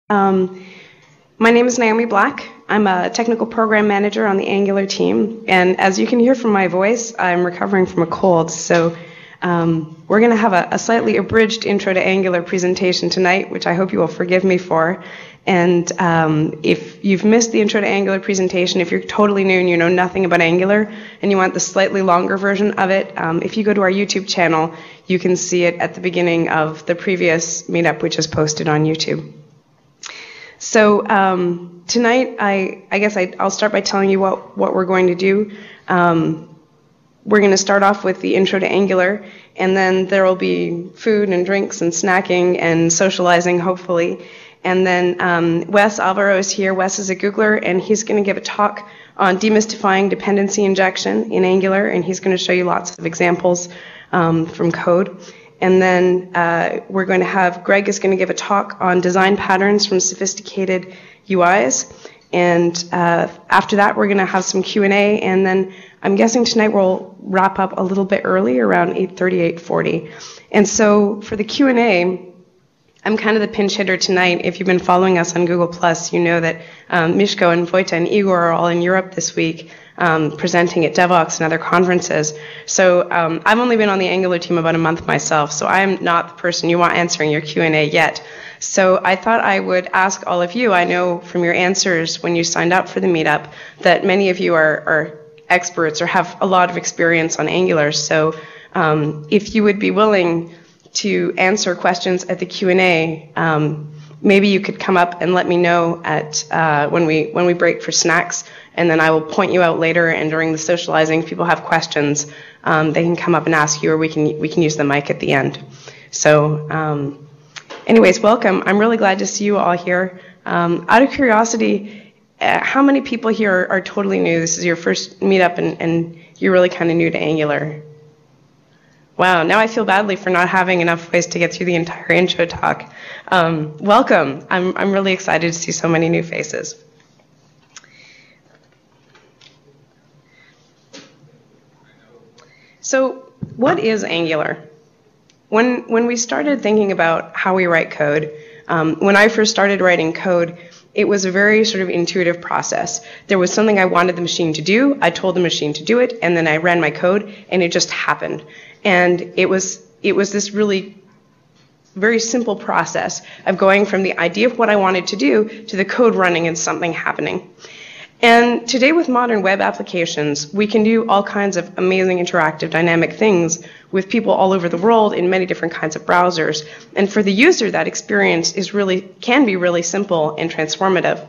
Um, my name is Naomi Black. I'm a technical program manager on the Angular team, and as you can hear from my voice, I'm recovering from a cold, so we're going to have a slightly abridged Intro to Angular presentation tonight, which I hope you will forgive me for. And if you've missed the Intro to Angular presentation, if you're totally new and you know nothing about Angular and you want the slightly longer version of it, if you go to our YouTube channel, you can see it at the beginning of the previous meetup, which is posted on YouTube. So tonight, I guess I'll start by telling you what we're going to do. We're going to start off with the Intro to Angular, and then there will be food and drinks and snacking and socializing, hopefully. And then Wes Alvaro is here. Wes is a Googler, and he's going to give a talk on demystifying dependency injection in Angular, and he's going to show you lots of examples from code. And then we're going to have Greg is going to give a talk on design patterns from sophisticated UIs. And after that, we're going to have some Q&A, and then I'm guessing tonight we'll wrap up a little bit early, around 8:30, 8:40. And so for the Q&A, I'm kind of the pinch hitter tonight. If you've been following us on Google+, you know that Mishko and Vojta and Igor are all in Europe this week presenting at Devoxx and other conferences. So I've only been on the Angular team about a month myself, so I'm not the person you want answering your Q&A yet. So I thought I would ask all of you. I know from your answers when you signed up for the meetup that many of you are experts or have a lot of experience on Angular. So if you would be willing to answer questions at the Q&A, maybe you could come up and let me know at when we break for snacks, and then I will point you out later. And during the socializing, if people have questions, they can come up and ask you, or we can use the mic at the end. So, anyways, welcome. I'm really glad to see you all here. Out of curiosity, how many people here are totally new? This is your first meetup, and you're really kind of new to Angular. Wow, now I feel badly for not having enough ways to get through the entire intro talk. Welcome. I'm really excited to see so many new faces. So what is Angular? When we started thinking about how we write code, when I first started writing code, it was a very sort of intuitive process. There was something I wanted the machine to do, I told the machine to do it, and then I ran my code, and it just happened. And it was this really very simple process of going from the idea of what I wanted to do to the code running and something happening. And today with modern web applications, we can do all kinds of amazing interactive dynamic things with people all over the world in many different kinds of browsers. And for the user, that experience can be really simple and transformative.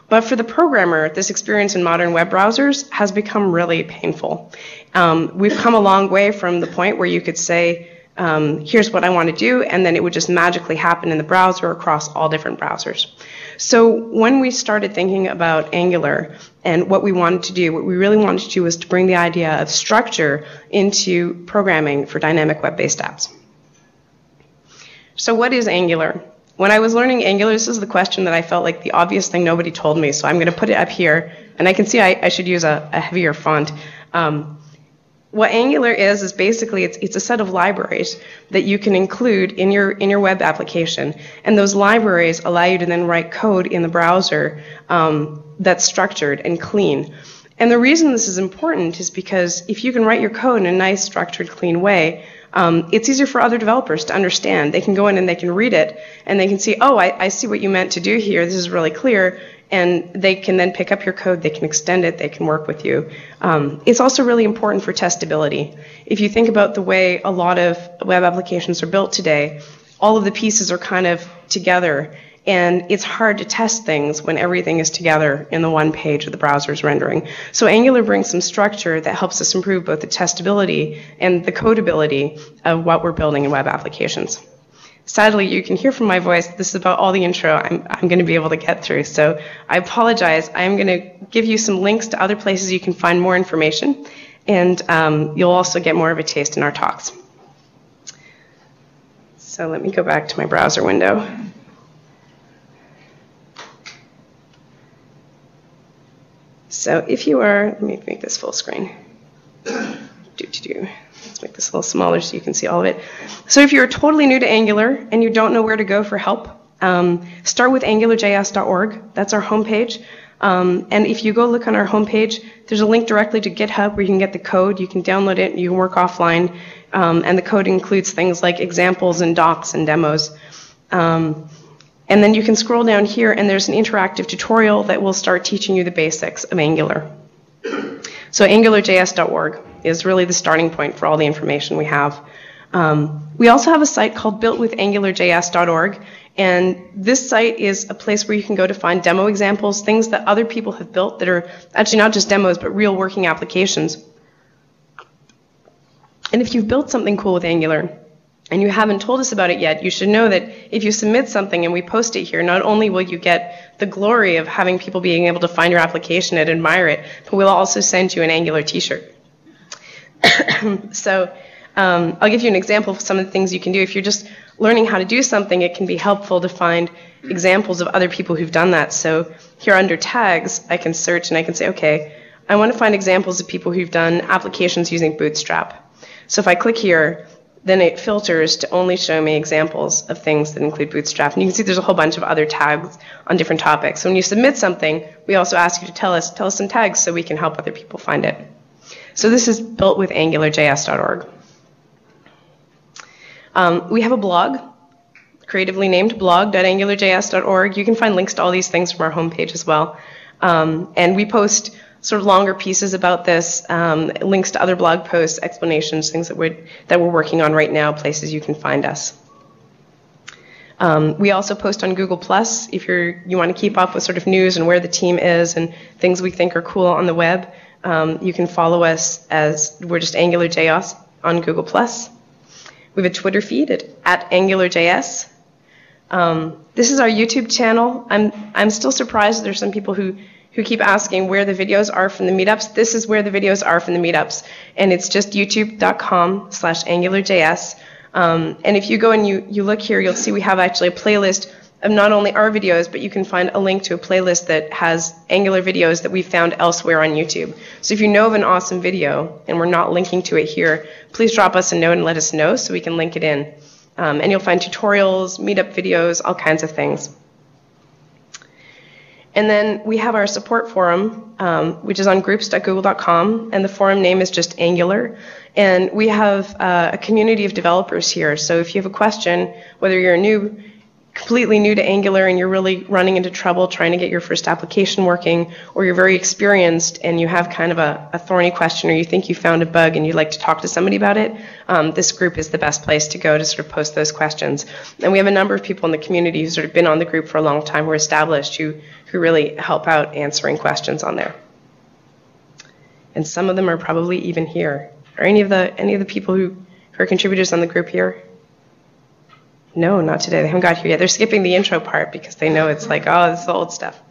But for the programmer, this experience in modern web browsers has become really painful. We've come a long way from the point where you could say, here's what I want to do, and then it would just magically happen in the browser across all different browsers. So when we started thinking about Angular and what we wanted to do, what we really wanted to do was to bring the idea of structure into programming for dynamic web-based apps. So what is Angular? When I was learning Angular, this is the question that I felt like the obvious thing nobody told me, so I'm going to put it up here, and I can see I should use a heavier font. What Angular is basically it's a set of libraries that you can include in your web application, and those libraries allow you to then write code in the browser that's structured and clean. And the reason this is important is because if you can write your code in a nice, structured, clean way, it's easier for other developers to understand. They can go in and they can read it, and they can see, oh, I see what you meant to do here. This is really clear. And they can then pick up your code, they can extend it, they can work with you. It's also really important for testability. If you think about the way a lot of web applications are built today, all of the pieces are kind of together, and it's hard to test things when everything is together in the one page of the browser's rendering. So Angular brings some structure that helps us improve both the testability and the codability of what we're building in web applications. Sadly, you can hear from my voice, this is about all the intro I'm going to be able to get through. So I apologize. I'm going to give you some links to other places you can find more information, and you'll also get more of a taste in our talks. So let me go back to my browser window. So if you are, let me make this full screen. Let's make this a little smaller so you can see all of it. So if you're totally new to Angular and you don't know where to go for help, Start with angularjs.org. That's our homepage. And if you go look on our homepage, there's a link directly to GitHub where you can get the code. You can download it. You can work offline. And the code includes things like examples and docs and demos. And then you can scroll down here, and there's an interactive tutorial that will start teaching you the basics of Angular. So angularjs.org is really the starting point for all the information we have. We also have a site called builtwithangularjs.org, and this site is a place where you can go to find demo examples, things that other people have built that are actually not just demos, but real working applications. And if you've built something cool with Angular, and you haven't told us about it yet, you should know that if you submit something and we post it here, not only will you get the glory of having people being able to find your application and admire it, but we'll also send you an Angular t-shirt. So I'll give you an example of some of the things you can do. If you're just learning how to do something, it can be helpful to find examples of other people who've done that. So here under tags, I can search and I can say, okay, I want to find examples of people who've done applications using Bootstrap. So if I click here, then it filters to only show me examples of things that include Bootstrap. And you can see there's a whole bunch of other tags on different topics. So when you submit something, we also ask you to tell us some tags so we can help other people find it. So this is builtwithangularjs.org. We have a blog, creatively named blog.angularjs.org. You can find links to all these things from our homepage as well. And we post sort of longer pieces about this, links to other blog posts, explanations, things that we're working on right now, places you can find us. We also post on Google+. If you want to keep up with sort of news and where the team is and things we think are cool on the web, you can follow us as we're just AngularJS on Google+. We have a Twitter feed at AngularJS. This is our YouTube channel. I'm still surprised there's some people who keep asking where the videos are from the meetups. This is where the videos are from the meetups, and it's just youtube.com/AngularJS. And if you go and you look here, you'll see we have actually a playlist of not only our videos, but you can find a link to a playlist that has Angular videos that we found elsewhere on YouTube. So if you know of an awesome video and we're not linking to it here, please drop us a note and let us know so we can link it in. And you'll find tutorials, meetup videos, all kinds of things. And then we have our support forum, which is on groups.google.com, and the forum name is just Angular. And we have a community of developers here. So if you have a question, whether you're completely new to Angular and you're really running into trouble trying to get your first application working, or you're very experienced and you have kind of a thorny question, or you think you found a bug and you'd like to talk to somebody about it, this group is the best place to go to sort of post those questions. And we have a number of people in the community who've sort of been on the group for a long time, who are established, who really help out answering questions on there. And some of them are probably even here. Are any of the people who are contributors on the group here? No, not today. They haven't got here yet. They're skipping the intro part because they know it's like, oh, this is the old stuff.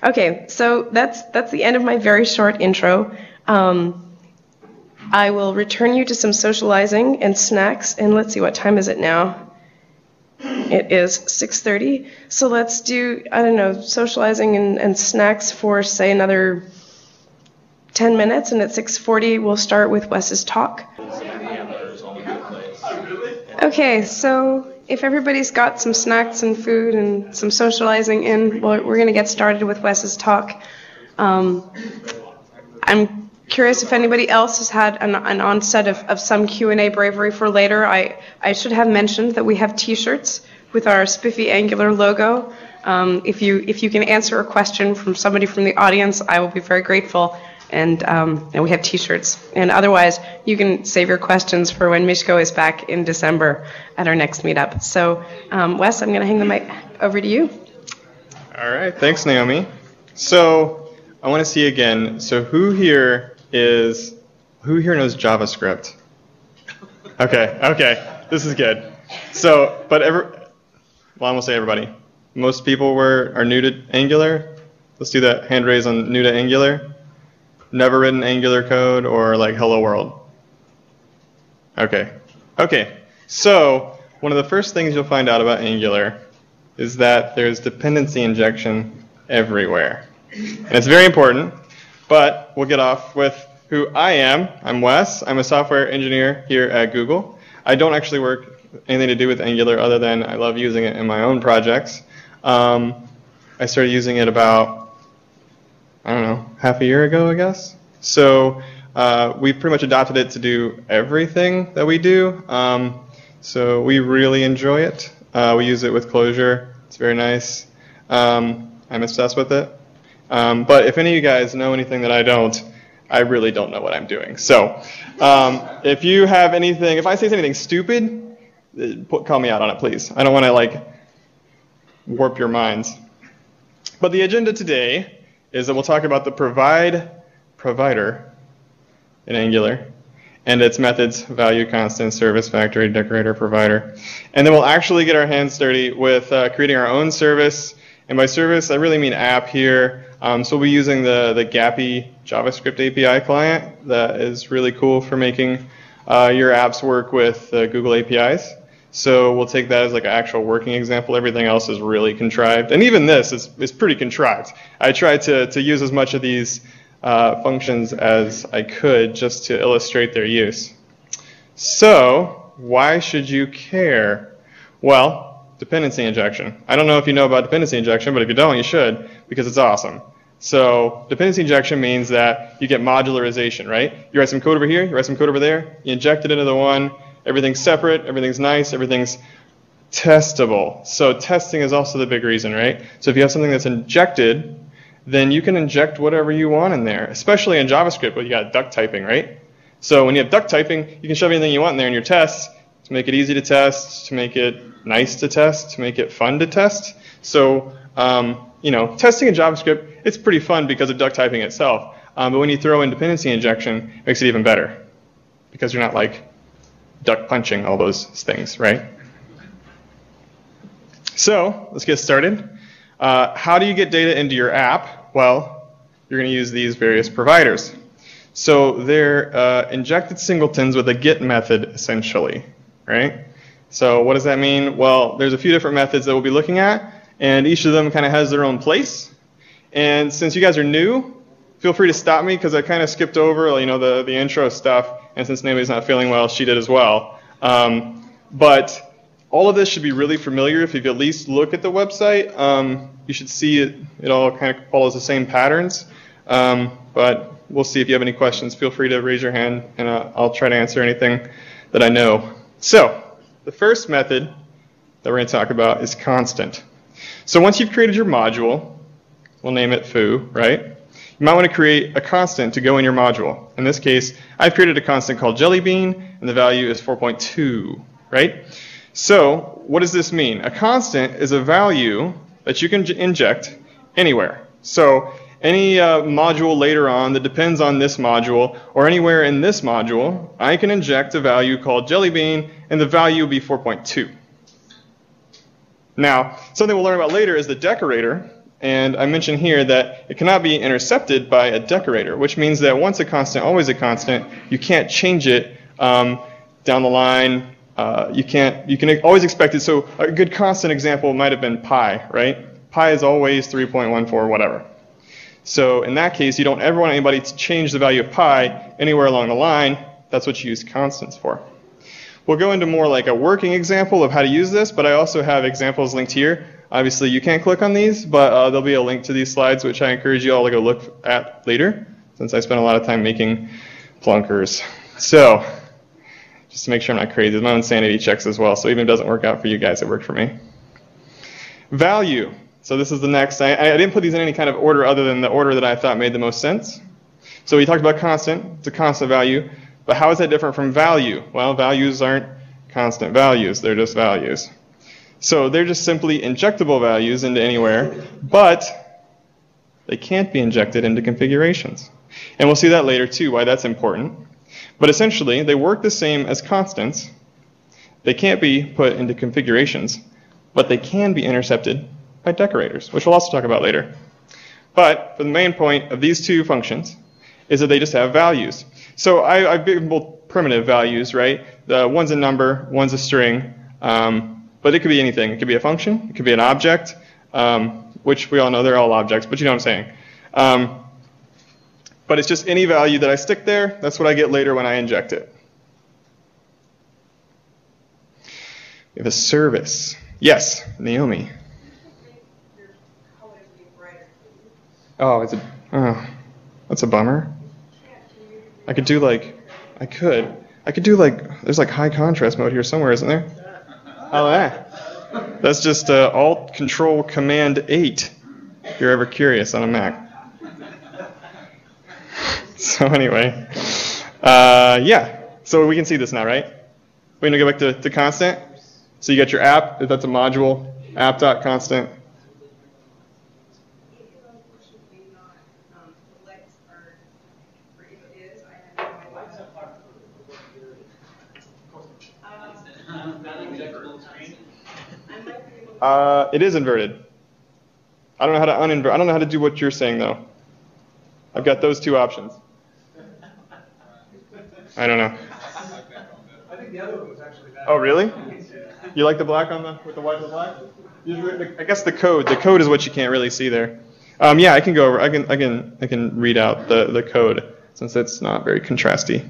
Okay, so that's the end of my very short intro. I will return you to some socializing and snacks. And let's see, what time is it now? It is 6:30. So let's do, I don't know, socializing and snacks for, say, another 10 minutes. And at 6:40, we'll start with Wes's talk. Okay, so if everybody's got some snacks and food and some socializing in, well, we're going to get started with Wes's talk. I'm curious if anybody else has had an onset of some Q&A bravery for later. I should have mentioned that we have T-shirts with our spiffy Angular logo. If you can answer a question from somebody from the audience, I will be very grateful. And we have T-shirts. And otherwise, you can save your questions for when Mishko is back in December at our next meetup. So, Wes, I'm going to hang the mic over to you. All right. Thanks, Naomi. So, I want to see again. So, who here knows JavaScript? Okay. This is good. So, but I won't say everybody. Most people are new to Angular. Let's do that hand raise on new to Angular. Never written Angular code or like hello world? Okay. So one of the first things you'll find out about Angular is that there's dependency injection everywhere. And it's very important, but we'll get off with who I am. I'm Wes. I'm a software engineer here at Google. I don't actually work anything to do with Angular other than I love using it in my own projects. I started using it about, I don't know, half a year ago, I guess. So we've pretty much adopted it to do everything that we do. So we really enjoy it. We use it with Clojure. It's very nice. I'm obsessed with it. But if any of you guys know anything that I don't, I really don't know what I'm doing. So if you have anything, if I say anything stupid, call me out on it, please. I don't want to like warp your minds. But the agenda today is that we'll talk about the provider in Angular and its methods, value, constant, service, factory, decorator, provider. And then we'll actually get our hands dirty with creating our own service. And by service, I really mean app here. So we'll be using the Gappy JavaScript API client that is really cool for making your apps work with Google APIs. So we'll take that as like an actual working example. Everything else is really contrived. And even this is pretty contrived. I tried to use as much of these functions as I could just to illustrate their use. So why should you care? Well, dependency injection. I don't know if you know about dependency injection, but if you don't, you should, because it's awesome. So dependency injection means that you get modularization, right? You write some code over here, you write some code over there, you inject it into the one, everything's separate, everything's nice, everything's testable. So testing is also the big reason, right? So if you have something that's injected, then you can inject whatever you want in there, especially in JavaScript where you got duck typing, right? So when you have duck typing, you can shove anything you want in there in your tests to make it easy to test, to make it nice to test, to make it fun to test. So, testing in JavaScript, it's pretty fun because of duck typing itself. But when you throw in dependency injection, it makes it even better because you're not like duck punching all those things, right? So let's get started. How do you get data into your app? Well, you're going to use these various providers. So they're injected singletons with a get method, essentially, right? So what does that mean? Well, there's a few different methods that we'll be looking at, and each of them kind of has their own place. And since you guys are new, feel free to stop me because I kind of skipped over, the intro stuff. And since Naomi's not feeling well, she did as well. But all of this should be really familiar. If you at least look at the website, you should see it all kind of follows the same patterns. But we'll see if you have any questions. Feel free to raise your hand, and I'll try to answer anything that I know. So the first method that we're going to talk about is constant. So once you've created your module, we'll name it foo, right? You might want to create a constant to go in your module. In this case, I've created a constant called jellybean, and the value is 4.2, right? So what does this mean? A constant is a value that you can inject anywhere. So any module later on that depends on this module, or anywhere in this module, I can inject a value called jellybean, and the value will be 4.2. Now, something we'll learn about later is the decorator. And I mentioned here that it cannot be intercepted by a decorator, which means that once a constant, always a constant. You can't change it down the line. You can always expect it. So a good constant example might have been pi, right? Pi is always 3.14, whatever. So in that case, you don't ever want anybody to change the value of pi anywhere along the line. That's what you use constants for. We'll go into more like a working example of how to use this, but I also have examples linked here. Obviously, you can't click on these, but there'll be a link to these slides, which I encourage you all to go look at later, since I spent a lot of time making plunkers. So, just to make sure I'm not crazy, my own sanity checks as well, so even if it doesn't work out for you guys, it worked for me. Value. So this is the next. I didn't put these in any kind of order other than the order that I thought made the most sense. So we talked about constant. It's a constant value. But how is that different from value? Well, values aren't constant values. They're just values. So they're just simply injectable values into anywhere, but they can't be injected into configurations. And we'll see that later too, why that's important. But essentially, they work the same as constants. They can't be put into configurations, but they can be intercepted by decorators, which we'll also talk about later. But for the main point of these two functions is that they just have values. So I've given both primitive values, right? The one's a number, one's a string, but it could be anything. It could be a function, it could be an object, which we all know they're all objects, but you know what I'm saying. But it's just any value that I stick there, that's what I get later when I inject it. We have a service. Yes, Naomi. Oh, that's a bummer. I could do like, there's like high contrast mode here somewhere, isn't there? Oh, that's just Alt Control Command 8, if you're ever curious on a Mac. So anyway, yeah, so we can see this now, right? We're going to go back to constant. So you got your app, that's a module, app.constant. It is inverted. I don't know how to uninvert. I don't know how to do what you're saying though. I've got those two options. I don't know. I think the other one was actually better. Oh, really? You like the black with the white and the black? I guess the code is what you can't really see there. Yeah, I can go over. I can read out the code since it's not very contrasty.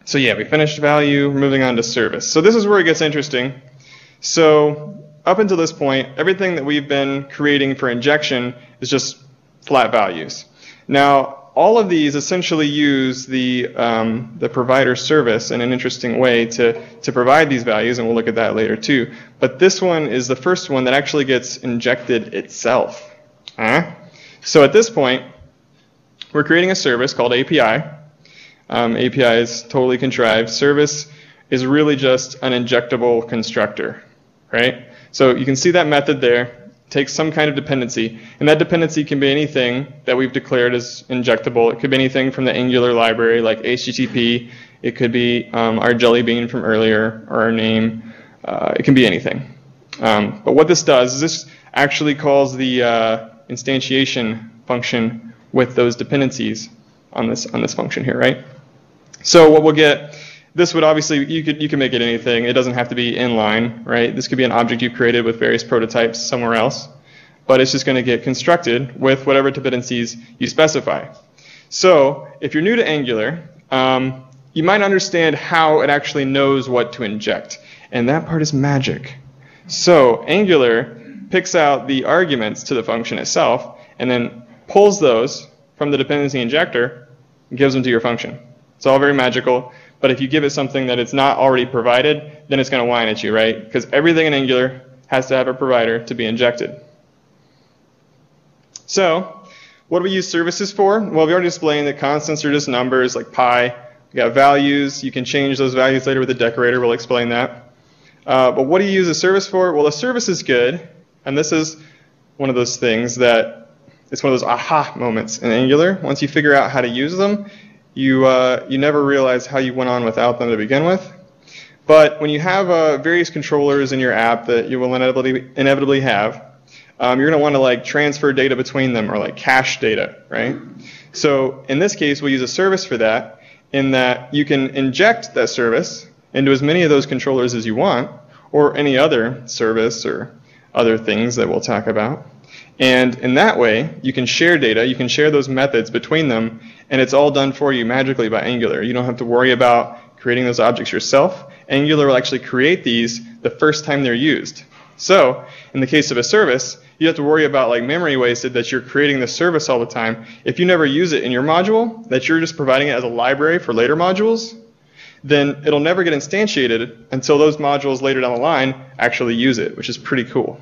So yeah, we finished value. We're moving on to service. So this is where it gets interesting. So up until this point, everything that we've been creating for injection is just flat values. Now, all of these essentially use the provider service in an interesting way to provide these values, and we'll look at that later too. But this one is the first one that actually gets injected itself. So at this point, we're creating a service called API. API is totally contrived. Service is really just an injectable constructor, right? So you can see that method there. Takes some kind of dependency, and that dependency can be anything that we've declared as injectable. It could be anything from the Angular library like HTTP. It could be our Jelly Bean from earlier, or our name. It can be anything. But what this does is this actually calls the instantiation function with those dependencies on this function here, right? So what we'll get, this would obviously, you can make it anything. It doesn't have to be inline, right? This could be an object you created with various prototypes somewhere else, but it's just going to get constructed with whatever dependencies you specify. So if you're new to Angular, you might understand how it actually knows what to inject, and that part is magic. So Angular picks out the arguments to the function itself and then pulls those from the dependency injector and gives them to your function. It's all very magical. But if you give it something that it's not already provided, then it's going to whine at you, right? Because everything in Angular has to have a provider to be injected. So what do we use services for? Well, we already explained that constants are just numbers like pi. We got values. You can change those values later with a decorator. We'll explain that. But what do you use a service for? Well, a service is good. And this is one of those things that it's one of those aha moments in Angular. Once you figure out how to use them, you never realize how you went on without them to begin with. But when you have various controllers in your app that you will inevitably have, you're going to want to like transfer data between them or like cache data, right? So in this case, we'll use a service for that, in that you can inject that service into as many of those controllers as you want, or any other service or other things that we'll talk about. And in that way, you can share data, you can share those methods between them, and it's all done for you magically by Angular. You don't have to worry about creating those objects yourself. Angular will actually create these the first time they're used. So, in the case of a service, you have to worry about like memory wasted, that you're creating the service all the time. If you never use it in your module, that you're just providing it as a library for later modules, then it'll never get instantiated until those modules later down the line actually use it, which is pretty cool.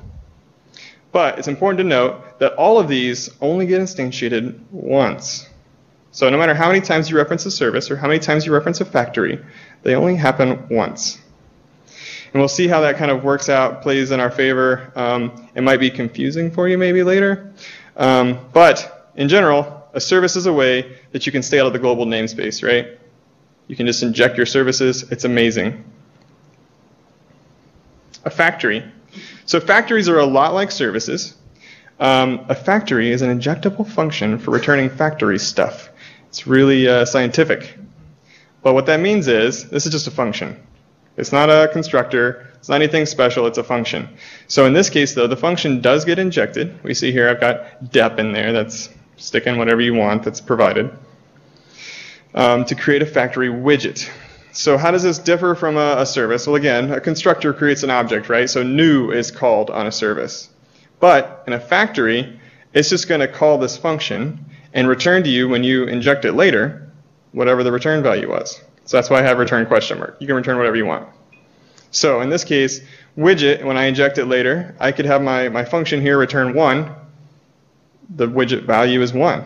But it's important to note that all of these only get instantiated once. So no matter how many times you reference a service or how many times you reference a factory, they only happen once. And we'll see how that kind of works out, plays in our favor. It might be confusing for you maybe later. But in general, a service is a way that you can stay out of the global namespace, right? You can just inject your services. It's amazing. A factory. So factories are a lot like services. A factory is an injectable function for returning factory stuff. It's really scientific. But what that means is, this is just a function. It's not a constructor. It's not anything special. It's a function. So in this case, though, the function does get injected. We see here I've got dep in there. That's stick in whatever you want that's provided. To create a factory widget. So how does this differ from a service? Well, again, a constructor creates an object, right? So new is called on a service. But in a factory, it's just going to call this function and return to you when you inject it later, whatever the return value was. So that's why I have return question mark. You can return whatever you want. So in this case, widget, when I inject it later, I could have my function here return 1. The widget value is 1.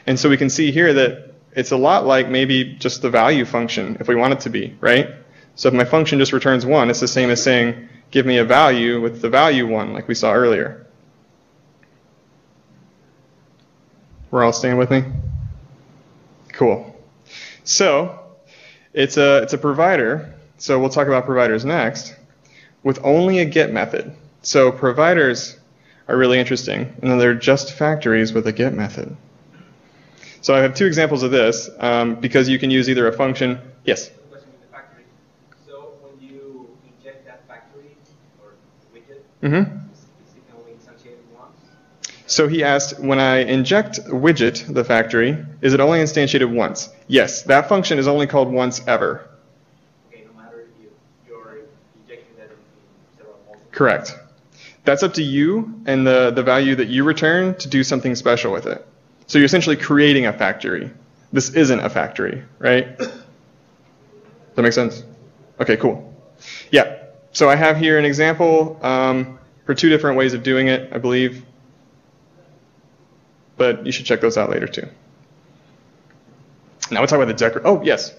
And so we can see here that it's a lot like maybe just the value function if we want it to be, right? So if my function just returns 1, it's the same as saying give me a value with the value 1 like we saw earlier. We're all staying with me? Cool. So it's a provider, so we'll talk about providers next, with only a get method. So providers are really interesting, and they're just factories with a get method. So I have 2 examples of this, because you can use either a function. Yes? The question with the factory. So when you inject that factory or widget, is it only instantiated once? So he asked, when I inject widget, the factory, is it only instantiated once? Yes, that function is only called once ever. Okay, no matter if you're injecting that in several multiple. Correct. That's up to you and the value that you return to do something special with it. So you're essentially creating a factory. This isn't a factory, right? Does that make sense? Okay, cool. Yeah, so I have here an example for 2 different ways of doing it, I believe. But you should check those out later too. Now we'll talk about the decorator. Oh, yes.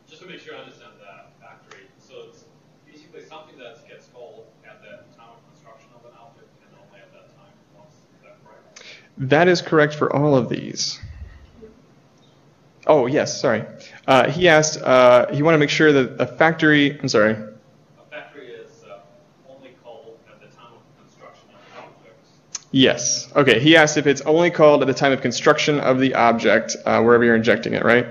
Just to make sure I understand that factory, so it's basically something that gets called at the time of construction of an object and only at that time once. Is that correct? That is correct for all of these. Oh, yes, sorry. He asked, he wanted to make sure that a factory, I'm sorry. A factory is only called at the time of construction of an object. Yes. Okay, he asked if it's only called at the time of construction of the object, wherever you're injecting it, right?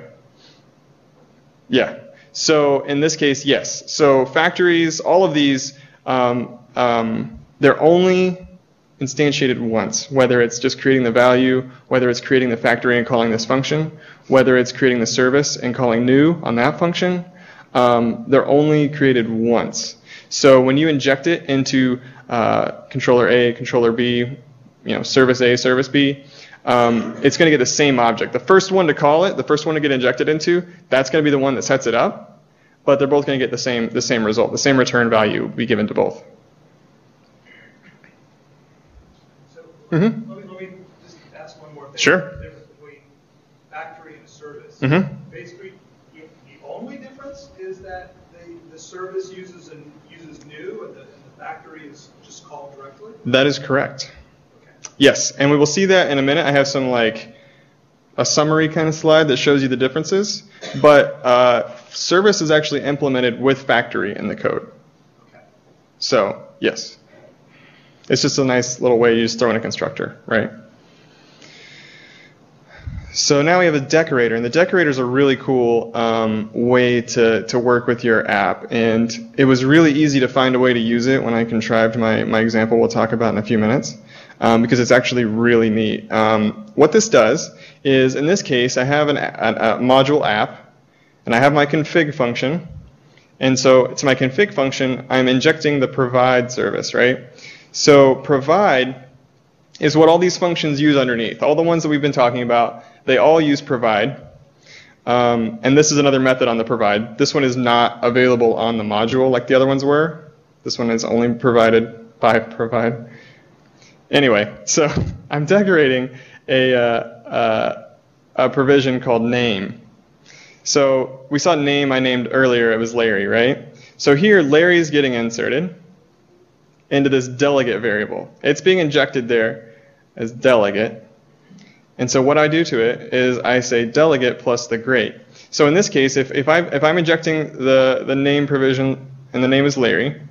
Yeah. So in this case, yes. So factories, all of these, they're only instantiated once, whether it's just creating the value, whether it's creating the factory and calling this function, whether it's creating the service and calling new on that function, they're only created once. So when you inject it into controller A, controller B, service A, service B, it's going to get the same object. The first one to call it, the first one to get injected into, that's going to be the one that sets it up, but they're both going to get the same result. The same return value will be given to both. So let me just ask one more thing. Sure. The difference between factory and service. Basically, the only difference is that the service uses new, and the factory is just called directly. That is correct. Okay. Yes, and we will see that in a minute. I have some a summary kind of slide that shows you the differences, but service is actually implemented with factory in the code. Okay. So yes. It's just a nice little way you just throw in a constructor, right? So now we have a decorator, and the decorator is a really cool way to work with your app. And it was really easy to find a way to use it when I contrived my example we'll talk about in a few minutes, because it's actually really neat. What this does is, in this case, I have a module app, and I have my config function. And so to my config function, I'm injecting the provide service, right? So provide is what all these functions use underneath. All the ones that we've been talking about, they all use provide. And this is another method on the provide. This one is not available on the module like the other ones were. This one is only provided by provide. Anyway, so I'm decorating a provision called name. So we saw name I named earlier. It was Larry, right? So here, Larry is getting inserted into this delegate variable. It's being injected there as delegate. And so what I do to it is I say delegate plus the great. So in this case, if I'm injecting the name provision and the name is Larry,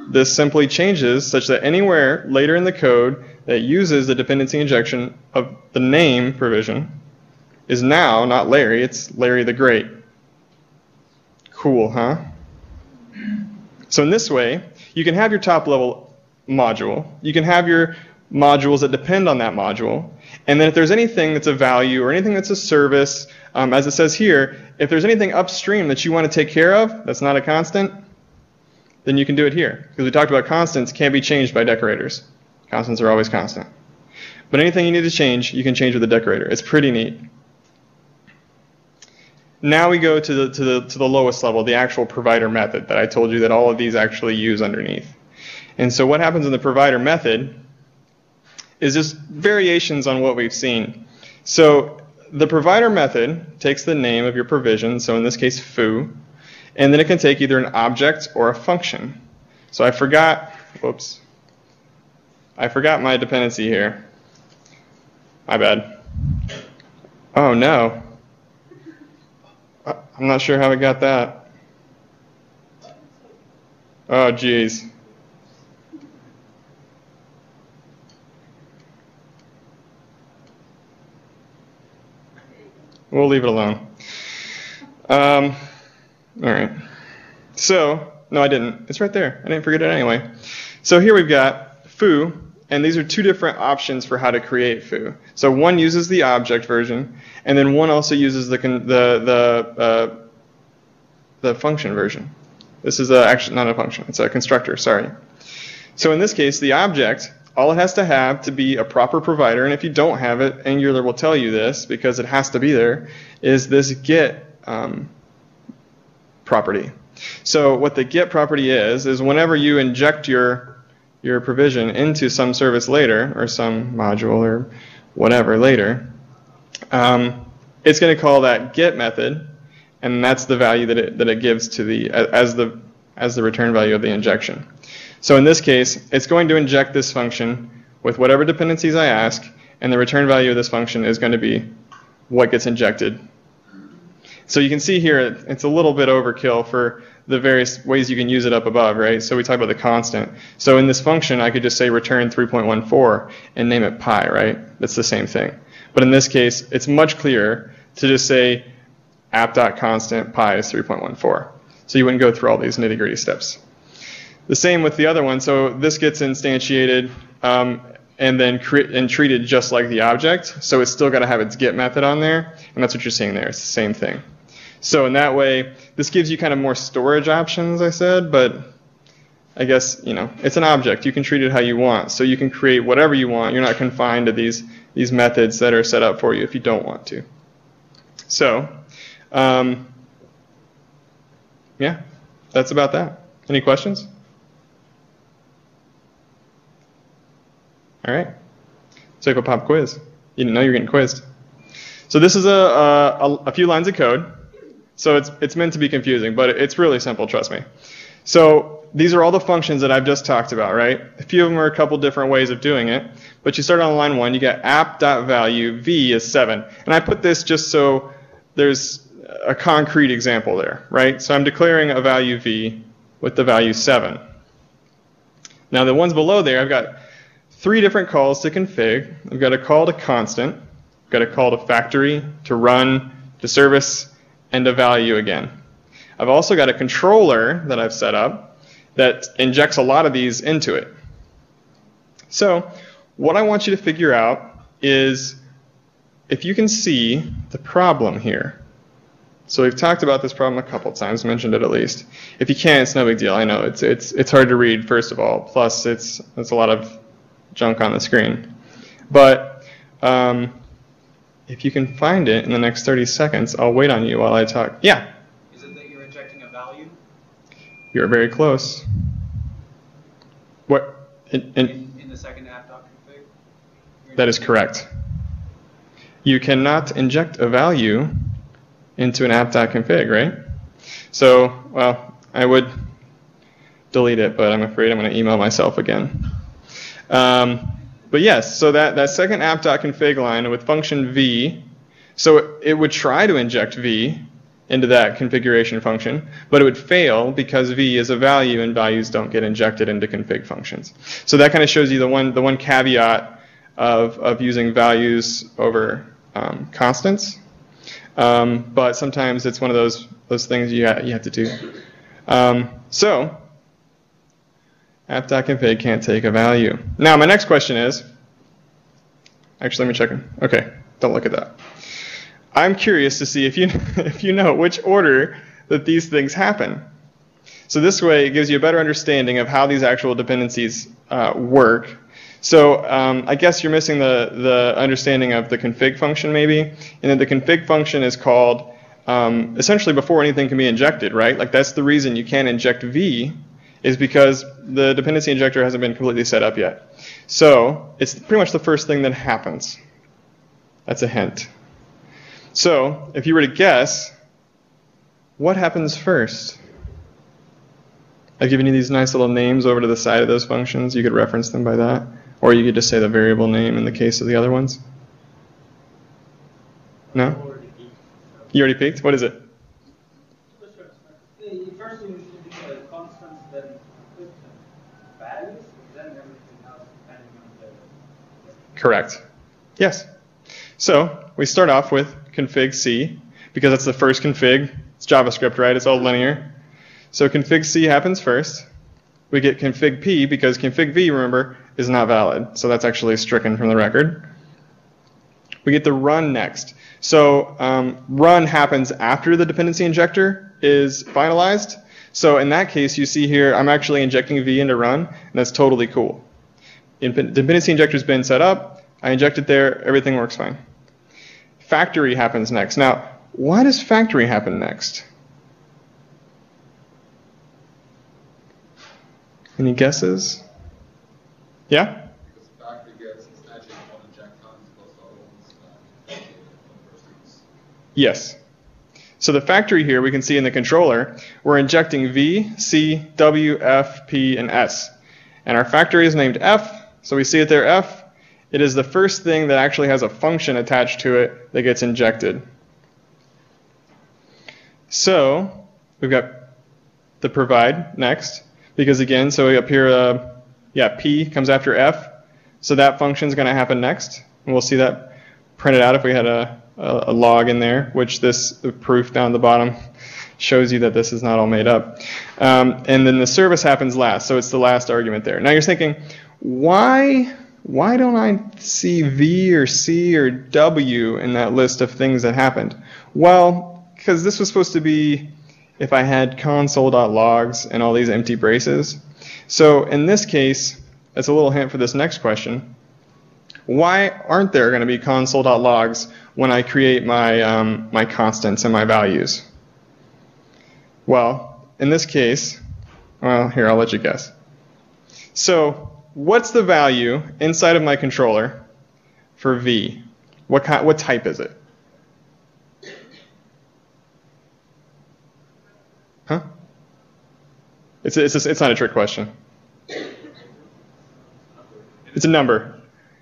this simply changes such that anywhere later in the code that uses the dependency injection of the name provision is now not Larry, it's Larry the Great. Cool, huh? So in this way, you can have your top level module, you can have your modules that depend on that module. And then if there's anything that's a value or anything that's a service, as it says here, if there's anything upstream that you want to take care of that's not a constant, then you can do it here. Because we talked about constants can't be changed by decorators. Constants are always constant. But anything you need to change, you can change with a decorator. It's pretty neat. Now we go to the lowest level, the actual provider method that I told you that all of these actually use underneath. And so what happens in the provider method is just variations on what we've seen. So the provider method takes the name of your provision, so in this case foo, and then it can take either an object or a function. So I forgot my dependency here. My bad. Oh no. I'm not sure how I got that. Oh geez. We'll leave it alone. All right. So, no, I didn't. It's right there. I didn't forget it anyway. So here we've got foo, and these are two different options for how to create foo. So one uses the object version, and then one also uses the function version. This is actually not a function. It's a constructor. Sorry. So in this case, the object, all it has to have to be a proper provider, and if you don't have it, Angular will tell you this because it has to be there, is this get property. So what the get property is whenever you inject your provision into some service later, or some module or whatever later, it's going to call that get method, and that's the value that it gives to as the return value of the injection. So in this case, it's going to inject this function with whatever dependencies I ask, and the return value of this function is going to be what gets injected. So you can see here it's a little bit overkill for the various ways you can use it up above, right? So we talked about the constant. So in this function, I could just say return 3.14 and name it pi, right? That's the same thing. But in this case, it's much clearer to just say app.constant pi is 3.14. So you wouldn't go through all these nitty-gritty steps. The same with the other one. So this gets instantiated and then treated just like the object. So it's still got to have its get method on there, and that's what you're seeing there. It's the same thing. So in that way, this gives you kind of more storage options, I said, but I guess, it's an object. You can treat it how you want. So you can create whatever you want. You're not confined to these methods that are set up for you if you don't want to. So, yeah, that's about that. Any questions? All right. So you have a pop quiz. You didn't know you were getting quizzed. So this is a few lines of code. So it's meant to be confusing, but it's really simple, trust me. So these are all the functions that I've just talked about, right? A few of them are a couple different ways of doing it. But you start on line 1, you get app.value, v is 7. And I put this just so there's a concrete example there, right? So I'm declaring a value v with the value 7. Now the ones below there, I've got 3 different calls to config. I've got a call to constant, I've got a call to factory, to run, to service, and a value again. I've also got a controller that I've set up that injects a lot of these into it. So what I want you to figure out is if you can see the problem here. So we've talked about this problem a couple times, mentioned it at least. If you can't, it's no big deal. I know it's hard to read, first of all. Plus, it's a lot of junk on the screen. But if you can find it in the next 30 seconds, I'll wait on you while I talk. Yeah? Is it that you're injecting a value? You're very close. What? In the second app.config? That is correct. You cannot inject a value into an app.config, right? So, well, I would delete it, but I'm afraid I'm going to email myself again. But yes, so that second app.config line with function v, so it would try to inject v into that configuration function, but it would fail because v is a value and values don't get injected into config functions. So that kind of shows you the one caveat of using values over constants. But sometimes it's one of those things you have to do. So app.config can't take a value. Now my next question is, Actually, let me check. Okay, don't look at that. I'm curious to see if you if you know which order that these things happen. So this way, it gives you a better understanding of how these actual dependencies work. So I guess you're missing the understanding of the config function maybe, and then the config function is called essentially before anything can be injected, right? Like that's the reason you can't inject V, is because the dependency injector hasn't been completely set up yet. So it's pretty much the first thing that happens. That's a hint. So if you were to guess, what happens first? I've given you these nice little names over to the side of those functions. You could reference them by that. Or you could just say the variable name in the case of the other ones. No? You already peeked? What is it? The first thing we should do the constants, then put values, then everything else depending on the... Correct. Yes. So we start off with config C, because that's the first config. It's JavaScript, right? It's all linear. So config C happens first. We get config P because config V, remember, is not valid. So that's actually stricken from the record. We get the run next. So run happens after the dependency injector is finalized. So in that case, you see here, I'm actually injecting V into run, and that's totally cool. Dependency injector's been set up. I inject it there. Everything works fine. Factory happens next. Now, why does factory happen next? Any guesses? Yeah? Because the factory gets instantiated on inject time as opposed to other ones on the first use. Yes. So the factory here, we can see in the controller, we're injecting V, C, W, F, P, and S. And our factory is named F, so we see it there, F. It is the first thing that actually has a function attached to it that gets injected. So we've got the provide next. Because again, so up here, P comes after F. So that function is going to happen next. And we'll see that printed out if we had a log in there, which the proof down at the bottom shows you that this is not all made up. And then the service happens last. So it's the last argument there. Now you're thinking, why don't I see V or C or W in that list of things that happened? Well, because this was supposed to be if I had console.logs and all these empty braces. So in this case, that's a little hint for this next question. Why aren't there going to be console.logs when I create my, my constants and my values? Well, in this case, well, here, I'll let you guess. So what's the value inside of my controller for V? What type is it? Huh? It's not a trick question. It's a number.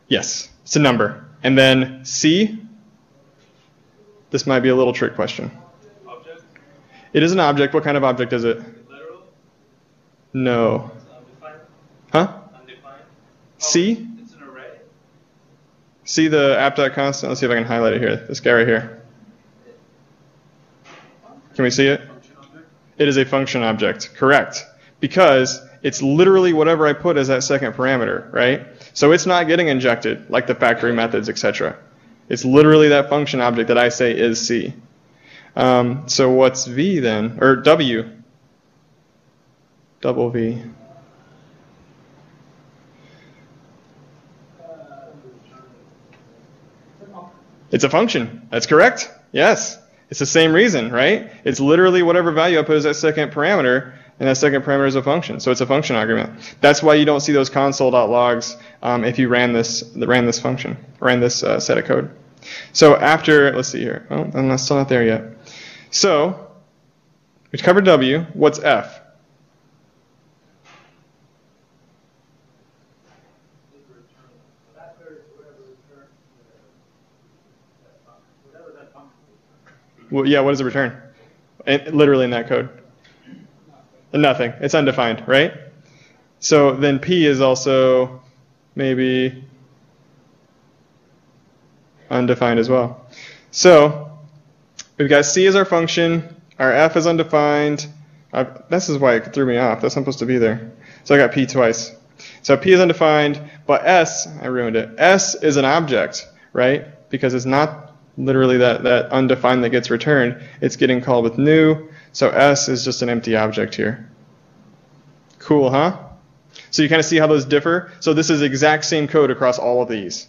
Yes, it's a number. And then C, this might be a little trick question. Object? It is an object. What kind of object is it? Literal? No. It's undefined? Huh? Undefined? C? It's an array? See the app.constant? Let's see if I can highlight it here. This guy right here. Can we see it? It is a function object, correct. Because it's literally whatever I put as that second parameter, right? So it's not getting injected like the factory methods, etc. It's literally that function object that I say is C. So what's V then? Or W? Double V. It's a function. That's correct. Yes. It's the same reason, right? It's literally whatever value I put as that second parameter, and that second parameter is a function. So it's a function argument. That's why you don't see those console.logs if you ran this function, ran this set of code. So after, let's see here. Oh, I'm still not there yet. So we covered W. What's F? Well, yeah, what does it return? Literally in that code. Nothing. It's undefined, right? So then P is also maybe undefined as well. So we've got C as our function. Our F is undefined. This is why it threw me off. That's not supposed to be there. So I got P twice. So P is undefined, but S, I ruined it. S is an object. right? Because it's not literally that undefined that gets returned. It's getting called with new. So S is just an empty object here. Cool, huh? So you kind of see how those differ. So this is the exact same code across all of these.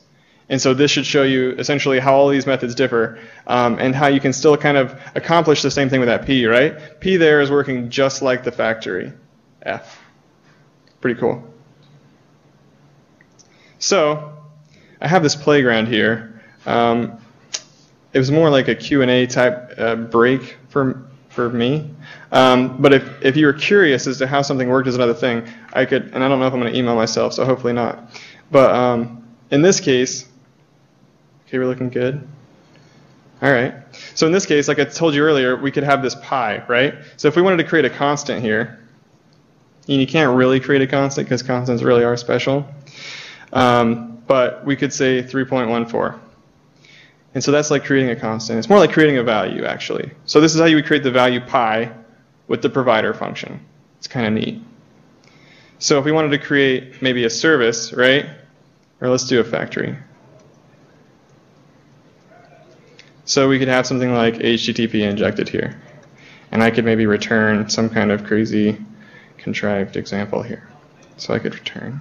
And so this should show you essentially how all these methods differ and how you can still kind of accomplish the same thing with that P, right? P there is working just like the factory F. Pretty cool. So I have this playground here. It was more like a Q&A type break for me. But if you were curious as to how something worked as another thing, I could, and I don't know if I'm going to email myself, so hopefully not. But in this case, okay, we're looking good. All right. So in this case, like I told you earlier, we could have this pi, right? So if we wanted to create a constant here, and you can't really create a constant because constants really are special, but we could say 3.14. And so that's like creating a constant. It's more like creating a value, actually. So this is how you would create the value pi with the provider function. It's kind of neat. So if we wanted to create maybe a service, right? Or let's do a factory. So we could have something like HTTP injected here. And I could maybe return some kind of crazy contrived example here. So I could return,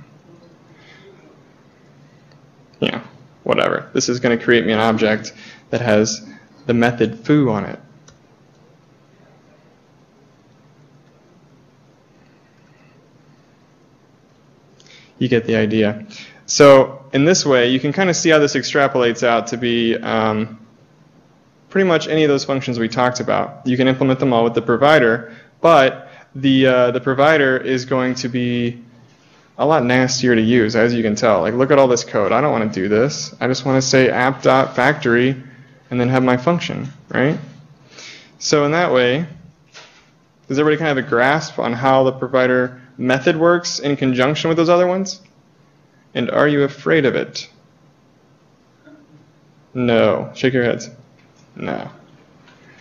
yeah, whatever. This is going to create me an object that has the method foo on it. You get the idea. So in this way, you can kind of see how this extrapolates out to be pretty much any of those functions we talked about. You can implement them all with the provider, but the provider is going to be a lot nastier to use, as you can tell. Like, look at all this code. I don't want to do this. I just want to say app.factory and then have my function, right? So in that way, does everybody kind of have a grasp on how the provider method works in conjunction with those other ones? And are you afraid of it? No. Shake your heads. No.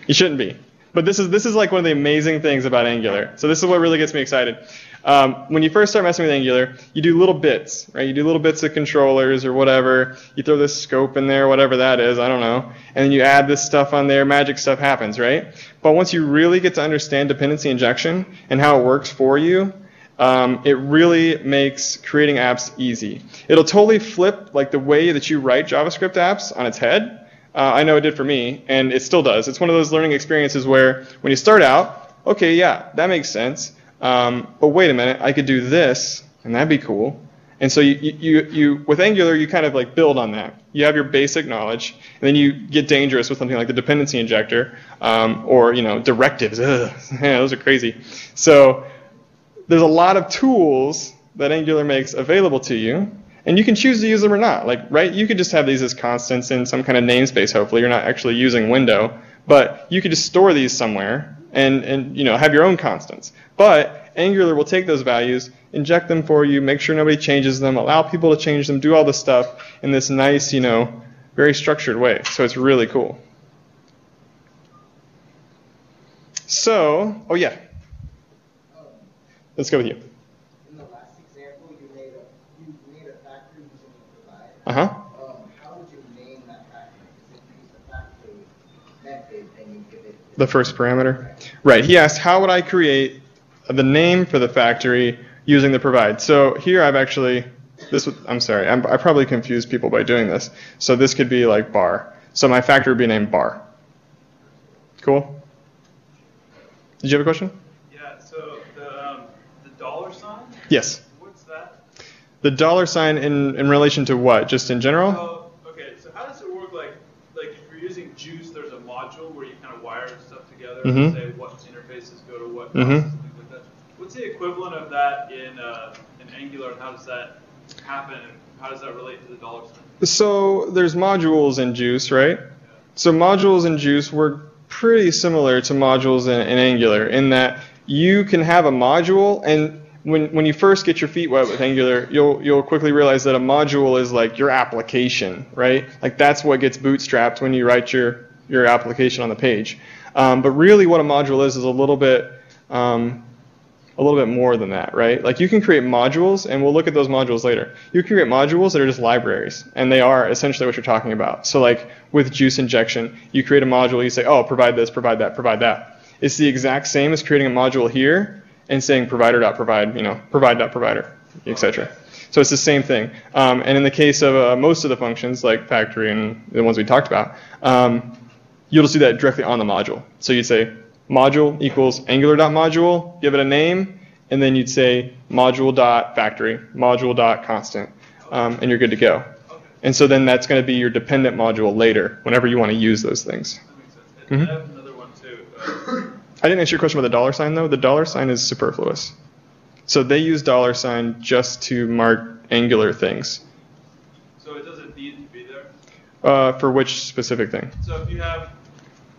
You shouldn't be. But this is like one of the amazing things about Angular. So this is what really gets me excited. When you first start messing with Angular, you do little bits, right? You do little bits of controllers or whatever. You throw this scope in there, whatever that is, I don't know. And then you add this stuff on there, magic stuff happens, right? But once you really get to understand dependency injection and how it works for you, it really makes creating apps easy. It'll totally flip like the way that you write JavaScript apps on its head. I know it did for me, and it still does. It's one of those learning experiences where when you start out, okay, yeah, that makes sense. But wait a minute, I could do this, and that'd be cool. And so you with Angular, you kind of like build on that. You have your basic knowledge, and then you get dangerous with something like the dependency injector, or directives. Ugh, yeah, those are crazy. So there's a lot of tools that Angular makes available to you. And you can choose to use them or not. Like, right? You could just have these as constants in some kind of namespace, hopefully. You're not actually using window. But you could just store these somewhere and have your own constants. But Angular will take those values, inject them for you, make sure nobody changes them, allow people to change them, do all this stuff in this nice, very structured way. So it's really cool. So, oh yeah. Let's go with you. How would you name that factory? Is it use the factory method and you give it the first parameter? Right. He asked, how would I create the name for the factory using the provide? So here I've actually, I'm sorry, I probably confused people by doing this. So this could be like bar. So my factory would be named bar. Cool? Did you have a question? Yeah, so the dollar sign? Yes. What's that? The dollar sign in relation to what? Just in general? Oh, okay. So how does it work? Like if you're using Juice, there's a module where you kind of wire stuff together and say what interfaces go to what classes and things like that. What's the equivalent of that in Angular, and how does that happen? And how does that relate to the dollar sign? So there's modules in Juice, right? Yeah. So modules in Juice work pretty similar to modules in Angular in that you can have a module, and when you first get your feet wet with Angular, you'll quickly realize that a module is like your application, right? Like that's what gets bootstrapped when you write your application on the page. But really what a module is a little bit, a little bit more than that, right? Like you can create modules, and we'll look at those modules later. You can create modules that are just libraries, and they are essentially what you're talking about. So like with juice injection, you create a module, you say, oh, provide this, provide that, provide that. It's the exact same as creating a module here and saying provider.provide, provide.provider, etc. So it's the same thing. And in the case of most of the functions, like factory and the ones we talked about, you'll just do that directly on the module. So you'd say module equals angular.module, give it a name, and then you'd say module.factory, module.constant, and you're good to go. And so then that's going to be your dependent module later, whenever you want to use those things. That makes sense. And I have another one too. I didn't answer your question about the dollar sign, though. The dollar sign is superfluous. So they use dollar sign just to mark Angular things. So it doesn't need to be there? For which specific thing? So if you have,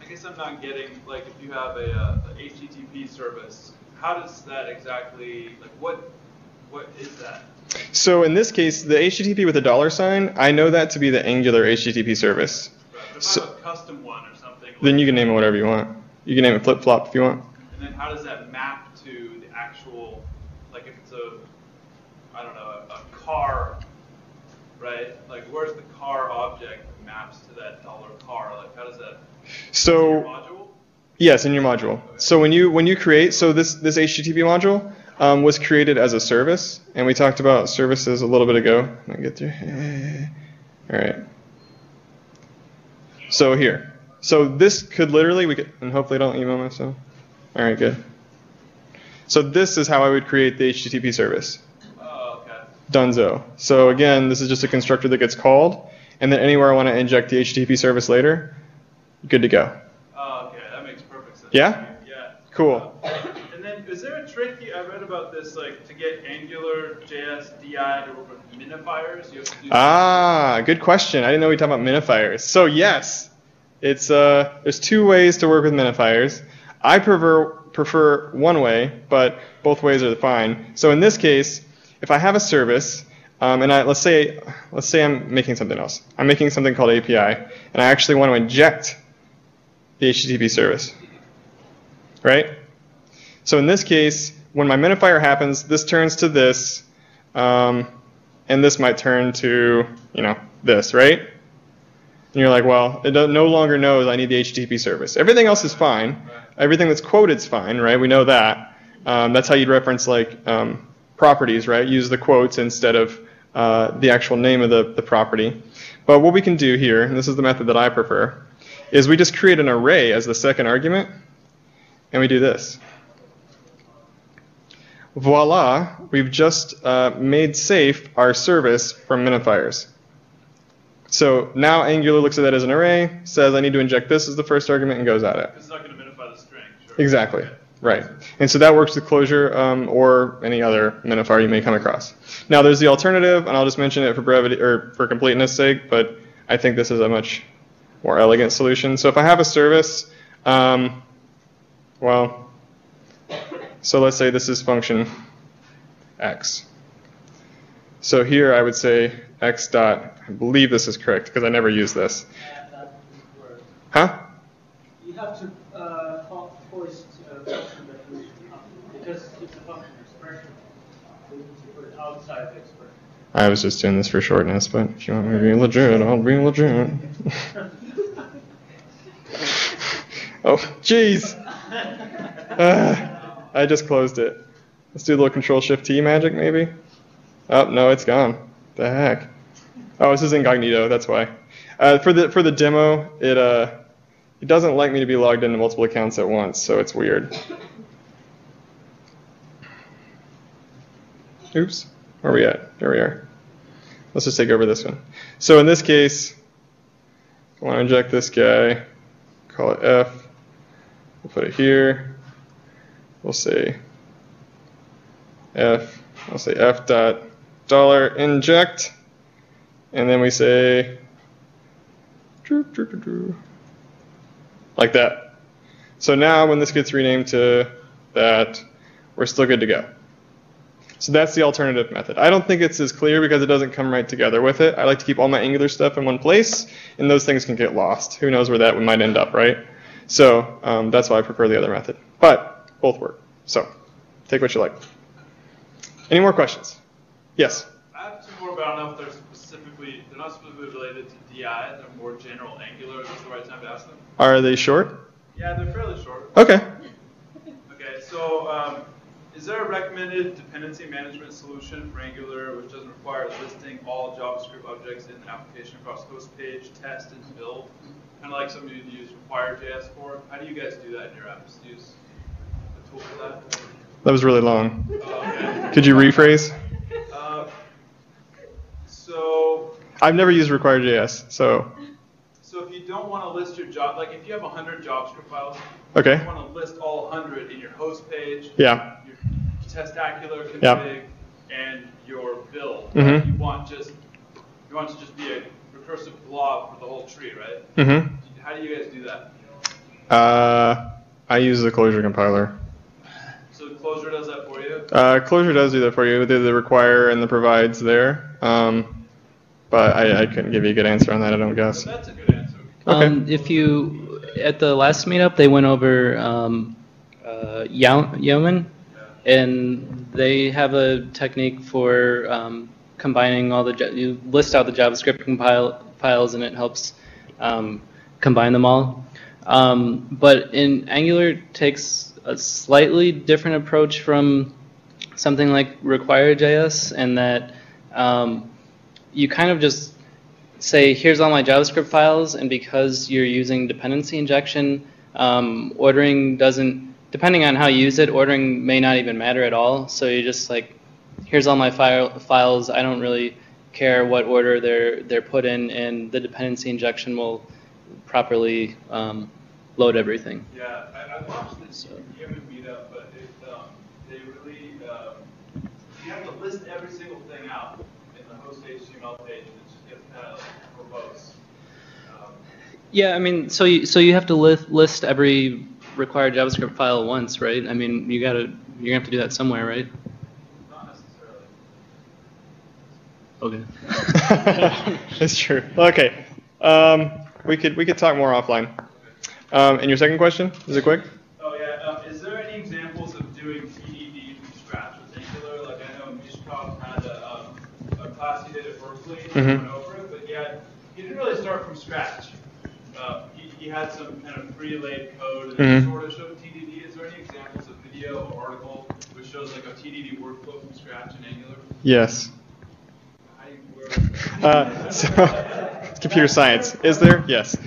I guess I'm not getting, like if you have a HTTP service, how does that exactly, like what is that? So in this case, the HTTP with the dollar sign, I know that to be the Angular HTTP service. Right. But if I have a custom one or something. Then you can name it whatever you want. You can name it flip-flop if you want. And then how does that map to the actual, like if it's a car, right? Like where's the car object that maps to that $car? Like how does that, so, in your module? Yes, in your module. Okay. So when you create, so this HTTP module was created as a service, and we talked about services a little bit ago. Let me get through. All right. So here. So this could literally, and hopefully I don't email myself. All right, good. So this is how I would create the HTTP service. Oh, okay. Dunzo. So again, this is just a constructor that gets called, and then anywhere I want to inject the HTTP service later, good to go. Oh, okay, that makes perfect sense. Yeah? Yeah. Cool. And then is there a trick, I read about this, like to get Angular JS DI to work with minifiers? You have to do good question. I didn't know we talked about minifiers. So yes. It's there's two ways to work with minifiers. I prefer one way, but both ways are fine. So in this case, if I have a service, and let's say I'm making something else. I'm making something called API, and I actually want to inject the HTTP service, right? So in this case, when my minifier happens, this turns to this, and this might turn to this, right? And you're like, well, it no longer knows I need the HTTP service. Everything else is fine. Right. Everything that's quoted is fine, right? We know that. That's how you'd reference like properties, right? Use the quotes instead of the actual name of the property. But what we can do here, and this is the method that I prefer, is we just create an array as the second argument, and we do this. Voila, we've just made safe our service from minifiers. So now Angular looks at that as an array, says I need to inject this as the first argument, and goes at it. It's not going to minify the string. Sure. Exactly. Okay. Right. And so that works with Clojure or any other minifier you may come across. Now there's the alternative, and I'll just mention it for brevity or for completeness sake, but I think this is a much more elegant solution. So if I have a service, so let's say this is function x. So here I would say x dot, I believe this is correct because I never use this. Huh? You have to hoist a function because it's a function expression. You need to put it outside the expression. I was just doing this for shortness, but if you want me to be legit, I'll be legit. Oh, jeez. I just closed it. Let's do a little Control-Shift-T magic, maybe. Oh, no, it's gone. The heck? Oh, this is incognito, that's why. For the demo, it doesn't like me to be logged into multiple accounts at once, so it's weird. Oops, where are we at? There we are. Let's just take over this one. So in this case, I want to inject this guy, call it F. We'll put it here. We'll say F. I'll say F dot dollar inject, and then we say like that. So now when this gets renamed to that, we're still good to go. So that's the alternative method. I don't think it's as clear because it doesn't come right together with it. I like to keep all my Angular stuff in one place, and those things can get lost. Who knows where that might end up, right? So that's why I prefer the other method. But both work. So take what you like. Any more questions? Yes. I have two more, but I don't know if they're not specifically related to DI. They're more general Angular. Is this the right time to ask them? Are they short? Yeah, they're fairly short. Okay. Okay, so is there a recommended dependency management solution for Angular which doesn't require listing all JavaScript objects in the application across host page, test, and build? Kind of like something you'd use Require.js for. How do you guys do that in your apps? Do you use a tool for that? That was really long. Okay. Could you rephrase? So I've never used Require.js, so. So if you don't want to list your job, like if you have 100 JavaScript files, Okay. you want to list all 100 in your host page, Yeah. your testacular config, Yeah. and your build. Mhm. You want to just be a recursive blob for the whole tree, right? Mm-hmm. How do you guys do that? I use the Clojure compiler. So Clojure does that for you? Clojure does do that for you. The require and the provides there. But I couldn't give you a good answer on that, I don't guess. That's a good answer. Okay. If you, at the last meetup, they went over Yeoman, and they have a technique for combining all you list out the JavaScript files, and it helps combine them all. But in Angular, it takes a slightly different approach from something like Require.js, and that you kind of just say, here's all my JavaScript files, and because you're using dependency injection, ordering doesn't, depending on how you use it, ordering may not even matter at all. So you just like, here's all my files, I don't really care what order they're put in, and the dependency injection will properly load everything. Yeah, I watched this Yeoman meetup, but they really, you have to list every single thing out in the host HTML page, and it just gets kind of verbose. Yeah, I mean, so you have to list every required JavaScript file once, right? I mean, you're gonna have to do that somewhere, right? Not necessarily. Okay. It's true. Okay. We could talk more offline. And your second question? Is it quick? Oh yeah. Is there any examples of doing TDD from scratch with Angular? Like I know Mishkov had a class he did at Berkeley, and he went over it, but he didn't really start from scratch. He had some kind of pre-laid code and sort of showed TDD. Is there any examples of video or article which shows like a TDD workflow from scratch in Angular? Yes. How do you work? So, computer science. Is there? Yes.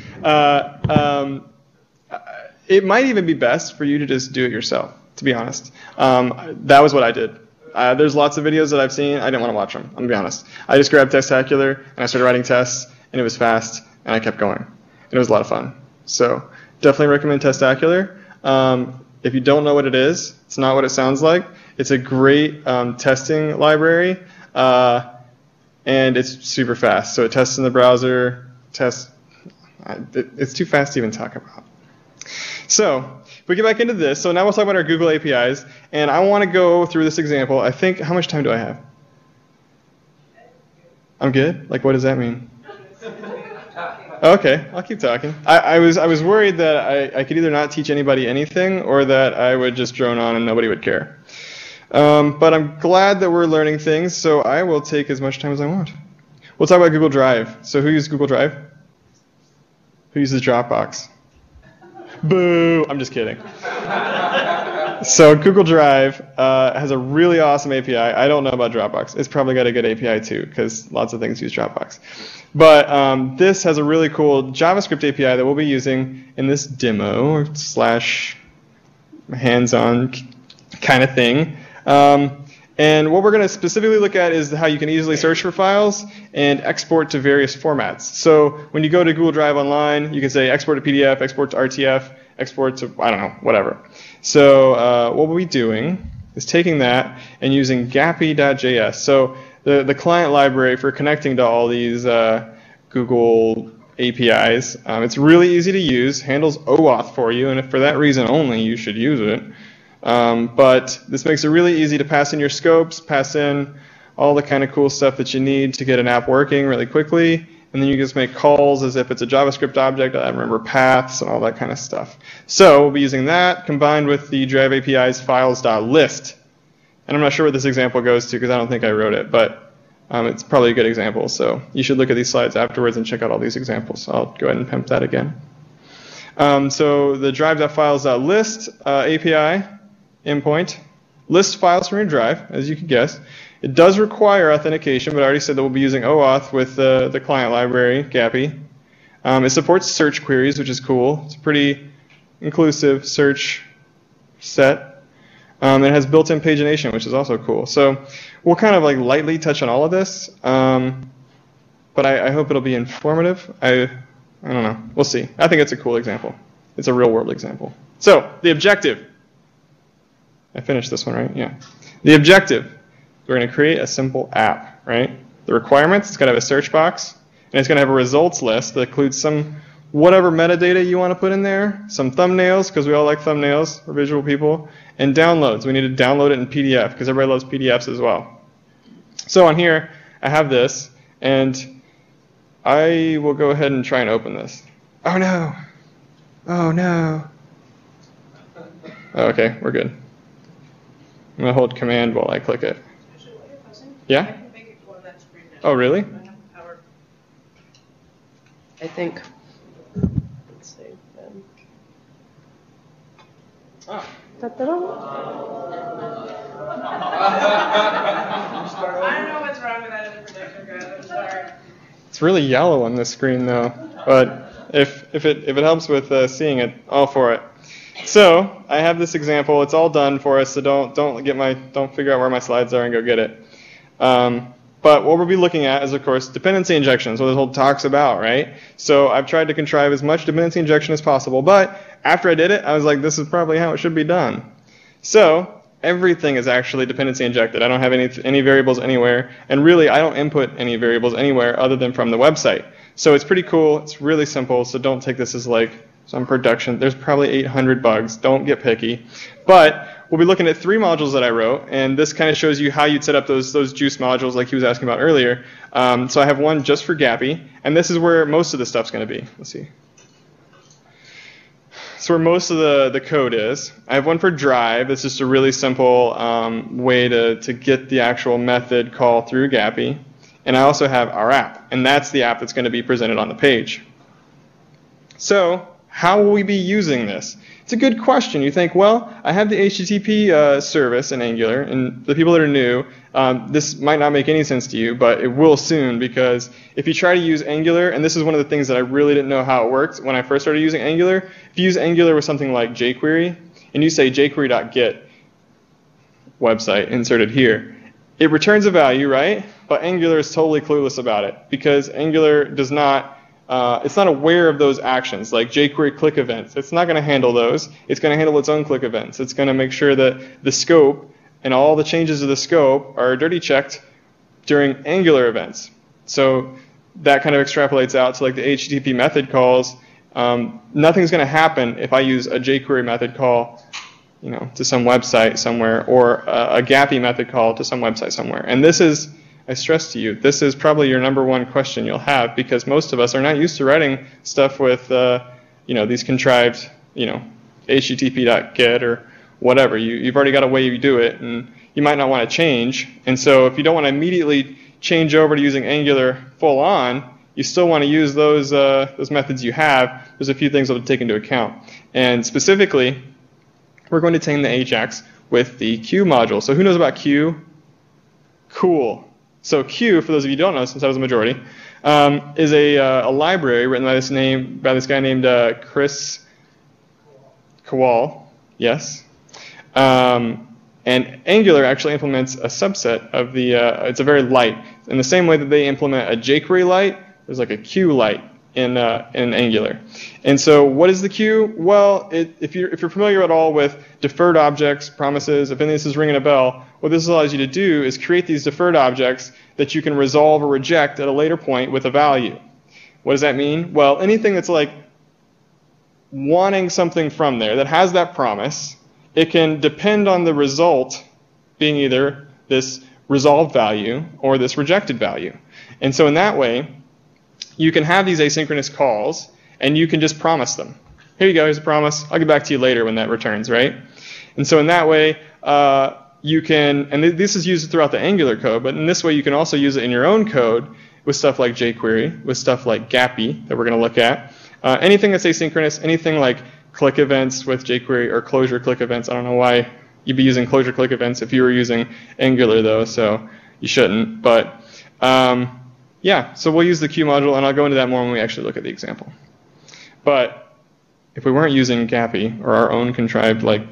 It might even be best for you to just do it yourself, to be honest. That was what I did. There's lots of videos that I've seen. I didn't want to watch them, I'm going to be honest. I just grabbed Testacular, and I started writing tests, and it was fast, and I kept going. And it was a lot of fun. So definitely recommend Testacular. If you don't know what it is, it's not what it sounds like. It's a great testing library, and it's super fast. So it tests in the browser, it's too fast to even talk about. So if we get back into this, so now we'll talk about our Google APIs, and I want to go through this example. I think, how much time do I have? I'm good? Like, what does that mean? Okay, I'll keep talking. I was worried that I could either not teach anybody anything or that I would just drone on and nobody would care. But I'm glad that we're learning things, so I will take as much time as I want. We'll talk about Google Drive. So who uses Google Drive? Who uses Dropbox? Boo! I'm just kidding. So Google Drive has a really awesome API. I don't know about Dropbox. It's probably got a good API too, because lots of things use Dropbox. But this has a really cool JavaScript API that we'll be using in this demo / hands-on kind of thing. And what we're going to specifically look at is how you can easily search for files and export to various formats. So when you go to Google Drive Online, you can say export to PDF, export to RTF, export to, I don't know, whatever. So what we'll be doing is taking that and using gappy.js. So the client library for connecting to all these Google APIs. It's really easy to use, handles OAuth for you, and if for that reason only, you should use it. But this makes it really easy to pass in your scopes, pass in all the kind of cool stuff that you need to get an app working really quickly, and then you just make calls as if it's a JavaScript object. I remember paths and all that kind of stuff. So we'll be using that combined with the Drive API's files.list And I'm not sure what this example goes to because I don't think I wrote it, but it's probably a good example. So you should look at these slides afterwards and check out all these examples. I'll go ahead and pimp that again. So the drive.files.list API endpoint lists files from your drive, as you can guess. It does require authentication, but I already said that we'll be using OAuth with the client library, Gappy. It supports search queries, which is cool. It's a pretty inclusive search set. It has built-in pagination, which is also cool. So we'll kind of like lightly touch on all of this, but I hope it'll be informative. I don't know. We'll see. I think it's a cool example. It's a real-world example. So the objective. I finished this one, right? Yeah. The objective. We're going to create a simple app, right? The requirements, it's going to have a search box, and it's going to have a results list that includes some whatever metadata you want to put in there, some thumbnails, because we all like thumbnails, we're visual people, and downloads. We need to download it in PDF, because everybody loves PDFs as well. So on here, I have this, and I will go ahead and try and open this. Oh no! Oh no! Oh, okay, we're good. I'm going to hold Command while I click it. Yeah? Oh, really? I think. Let's see. Ah. I don't know what's wrong with that in the projection graph. I'm sorry. It's really yellow on this screen, though. But if it helps with seeing it, all for it. So I have this example. It's all done for us. So don't figure out where my slides are and go get it. But what we'll be looking at is, of course, dependency injection. So this whole talk's about, right? So I've tried to contrive as much dependency injection as possible. But after I did it, I was like, this is probably how it should be done. So everything is actually dependency injected. I don't have any variables anywhere. And really, I don't input any variables anywhere other than from the website. So it's pretty cool. It's really simple. So don't take this as like some production. There's probably 800 bugs. Don't get picky. But we'll be looking at 3 modules that I wrote, and this kind of shows you how you'd set up those juice modules like he was asking about earlier. So I have one just for Gappy, and this is where most of the stuff's going to be. Let's see. So where most of the code is. I have one for Drive. It's just a really simple way to get the actual method call through Gappy. And I also have our app, and that's the app that's going to be presented on the page. So how will we be using this? It's a good question. You think, well, I have the HTTP service in Angular, and the people that are new, this might not make any sense to you, but it will soon, because if you try to use Angular, and this is one of the things that I really didn't know how it worked when I first started using Angular, if you use Angular with something like jQuery, and you say jQuery.get website inserted here, it returns a value, right? But Angular is totally clueless about it, because Angular does not it's not aware of those actions, like jQuery click events. It's not going to handle those. It's going to handle its own click events. It's going to make sure that the scope and all the changes of the scope are dirty checked during Angular events. So that kind of extrapolates out to like the HTTP method calls. Nothing's going to happen if I use a jQuery method call, to some website somewhere, or a Gappy method call to some website somewhere. And this is, I stress to you, this is probably your number one question you'll have, because most of us are not used to writing stuff with, these contrived, http.get or whatever. You've already got a way you do it, and you might not want to change. And so if you don't want to immediately change over to using Angular full on, you still want to use those methods you have. There's a few things that will take into account. And specifically, we're going to tame the Ajax with the Q module. So who knows about Q? Cool. So Q, for those of you who don't know, since I was a majority, is a library written by this guy named Chris Kowal. Yes. And Angular actually implements a subset of the. It's a very light. In the same way that they implement a jQuery light, there's like a Q light in Angular. And so what is the queue? Well, if you're familiar at all with deferred objects, promises, if any of this is ringing a bell, what this allows you to do is create these deferred objects that you can resolve or reject at a later point with a value. What does that mean? Well, anything that's like wanting something from there that has that promise, it can depend on the result being either this resolved value or this rejected value. And so in that way, you can have these asynchronous calls, and you can just promise them. Here you go, here's a promise. I'll get back to you later when that returns, right? And so in that way, you can, and this is used throughout the Angular code, but in this way you can also use it in your own code with stuff like jQuery, with stuff like Gappy that we're going to look at. Anything that's asynchronous, anything like click events with jQuery or closure click events. I don't know why you'd be using closure click events if you were using Angular though, so you shouldn't. But yeah, so we'll use the Q module, and I'll go into that more when we actually look at the example. But if we weren't using Gappy or our own contrived like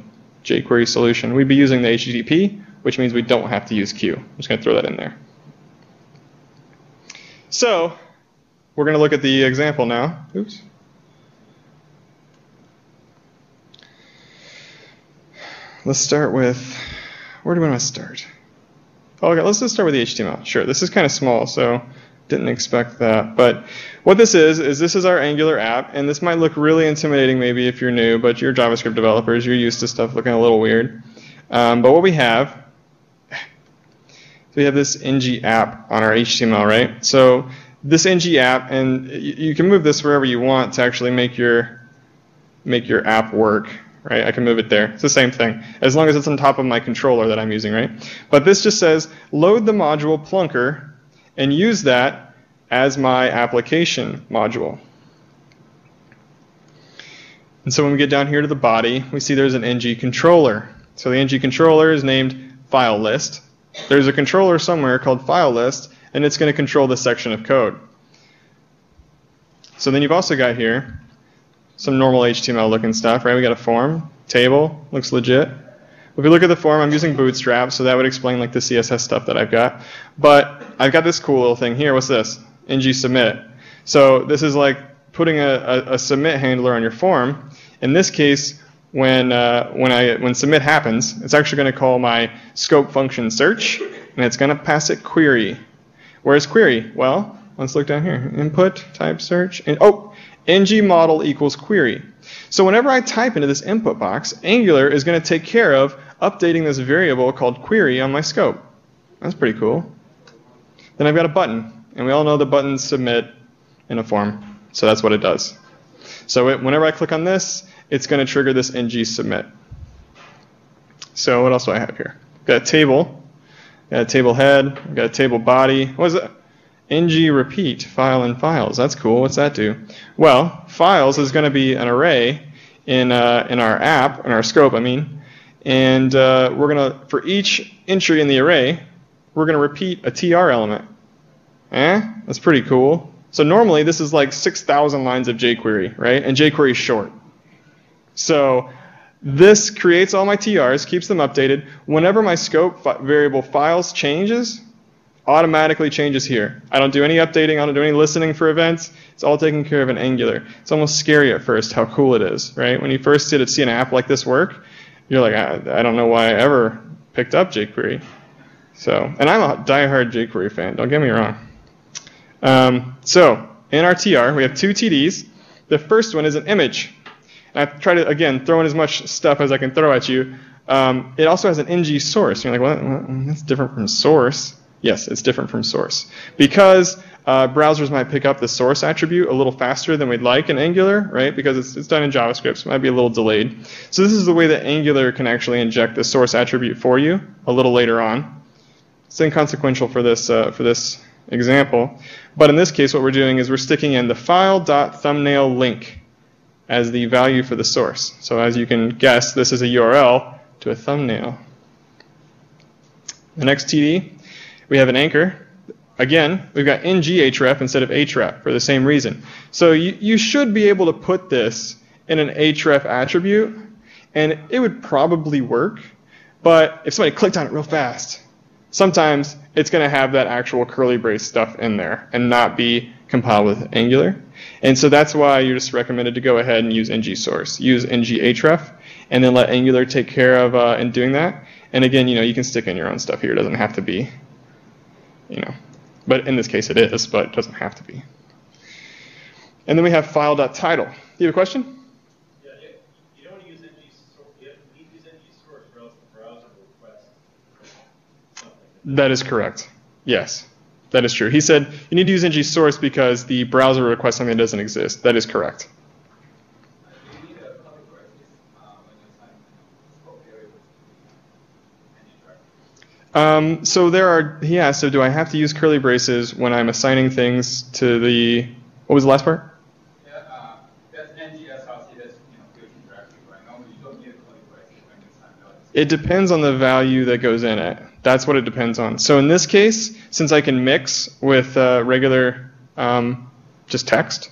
jQuery solution, we'd be using the HTTP, which means we don't have to use Q. I'm just going to throw that in there. So we're going to look at the example now. Oops. Let's start with, where do we want to start? Oh, okay, let's just start with the HTML. Sure, this is kind of small, so didn't expect that. But what this is our Angular app, and this might look really intimidating maybe if you're new, but you're JavaScript developers, you're used to stuff looking a little weird. But what we have this ng app on our HTML, right? So this ng app, and you can move this wherever you want to actually make your app work. Right, I can move it there. It's the same thing, as long as it's on top of my controller that I'm using, right? But this just says, load the module Plunker and use that as my application module. And so when we get down here to the body, we see there's an ng controller. So the ng controller is named file list. There's a controller somewhere called file list, and it's going to control this section of code. So then you've also got here some normal HTML looking stuff, right? We got a form, table, looks legit. If we look at the form, I'm using Bootstrap, so that would explain like the CSS stuff that I've got. But I've got this cool little thing here. What's this? ng submit. So this is like putting a submit handler on your form. In this case, when submit happens, it's actually going to call my scope function search, and it's going to pass it query. Where's query? Well, let's look down here. Input type search, and ng model equals query. So whenever I type into this input box, Angular is going to take care of updating this variable called query on my scope. That's pretty cool. Then I've got a button, and we all know the buttons submit in a form, so that's what it does. So whenever I click on this, it's going to trigger this ng submit. So what else do I have here? Got a table, got a table head, got a table body. What is it? ng repeat file and files. That's cool. What's that do? Well, files is going to be an array in our app, in our scope, I mean, and we're going to, for each entry in the array, we're going to repeat a tr element. That's pretty cool. So normally this is like 6,000 lines of jQuery, right? And jQuery is short. So this creates all my TRs, keeps them updated. Whenever my scope variable files changes, automatically changes here. I don't do any updating, I don't do any listening for events. It's all taken care of in Angular. It's almost scary at first how cool it is, right? When you first see an app like this work, you're like, I don't know why I ever picked up jQuery. So, and I'm a diehard jQuery fan, don't get me wrong. So in our TR, we have two TDs. The first one is an image. And I've tried to, again, throw in as much stuff as I can throw at you. It also has an ng source. You're like, what? That's different from source. Yes, it's different from source. Because browsers might pick up the source attribute a little faster than we'd like in Angular, right? Because it's done in JavaScript, so it might be a little delayed. So this is the way that Angular can actually inject the source attribute for you a little later on. It's inconsequential for this example. But in this case, what we're doing is we're sticking in the file.thumbnail link as the value for the source. So as you can guess, this is a URL to a thumbnail. The next TD, we have an anchor. Again, we've got nghref instead of href for the same reason. So you should be able to put this in an href attribute, and it would probably work. But if somebody clicked on it real fast, sometimes it's going to have that actual curly brace stuff in there and not be compiled with Angular. And so that's why you're just recommended to go ahead and use ngsource. Use nghref, and then let Angular take care of in doing that. And again, you can stick in your own stuff here. It doesn't have to be, but in this case it is, but it doesn't have to be. And then we have file.title. Do you have a question? Yeah, you don't want to use ngsource. You need to use ngsource or else the browser will request something. That is correct. Yes, that is true. He said you need to use ngsource because the browser requests something that doesn't exist. That is correct. You need a public reference when you assign scope variables to So so do I have to use curly braces when I'm assigning things to the, what was the last part? Yeah, that's NGS, obviously, that's, fusion directly, right? Normally, you don't need a curly brace when you assign values. It depends on the value that goes in it. That's what it depends on. So in this case, since I can mix with regular just text,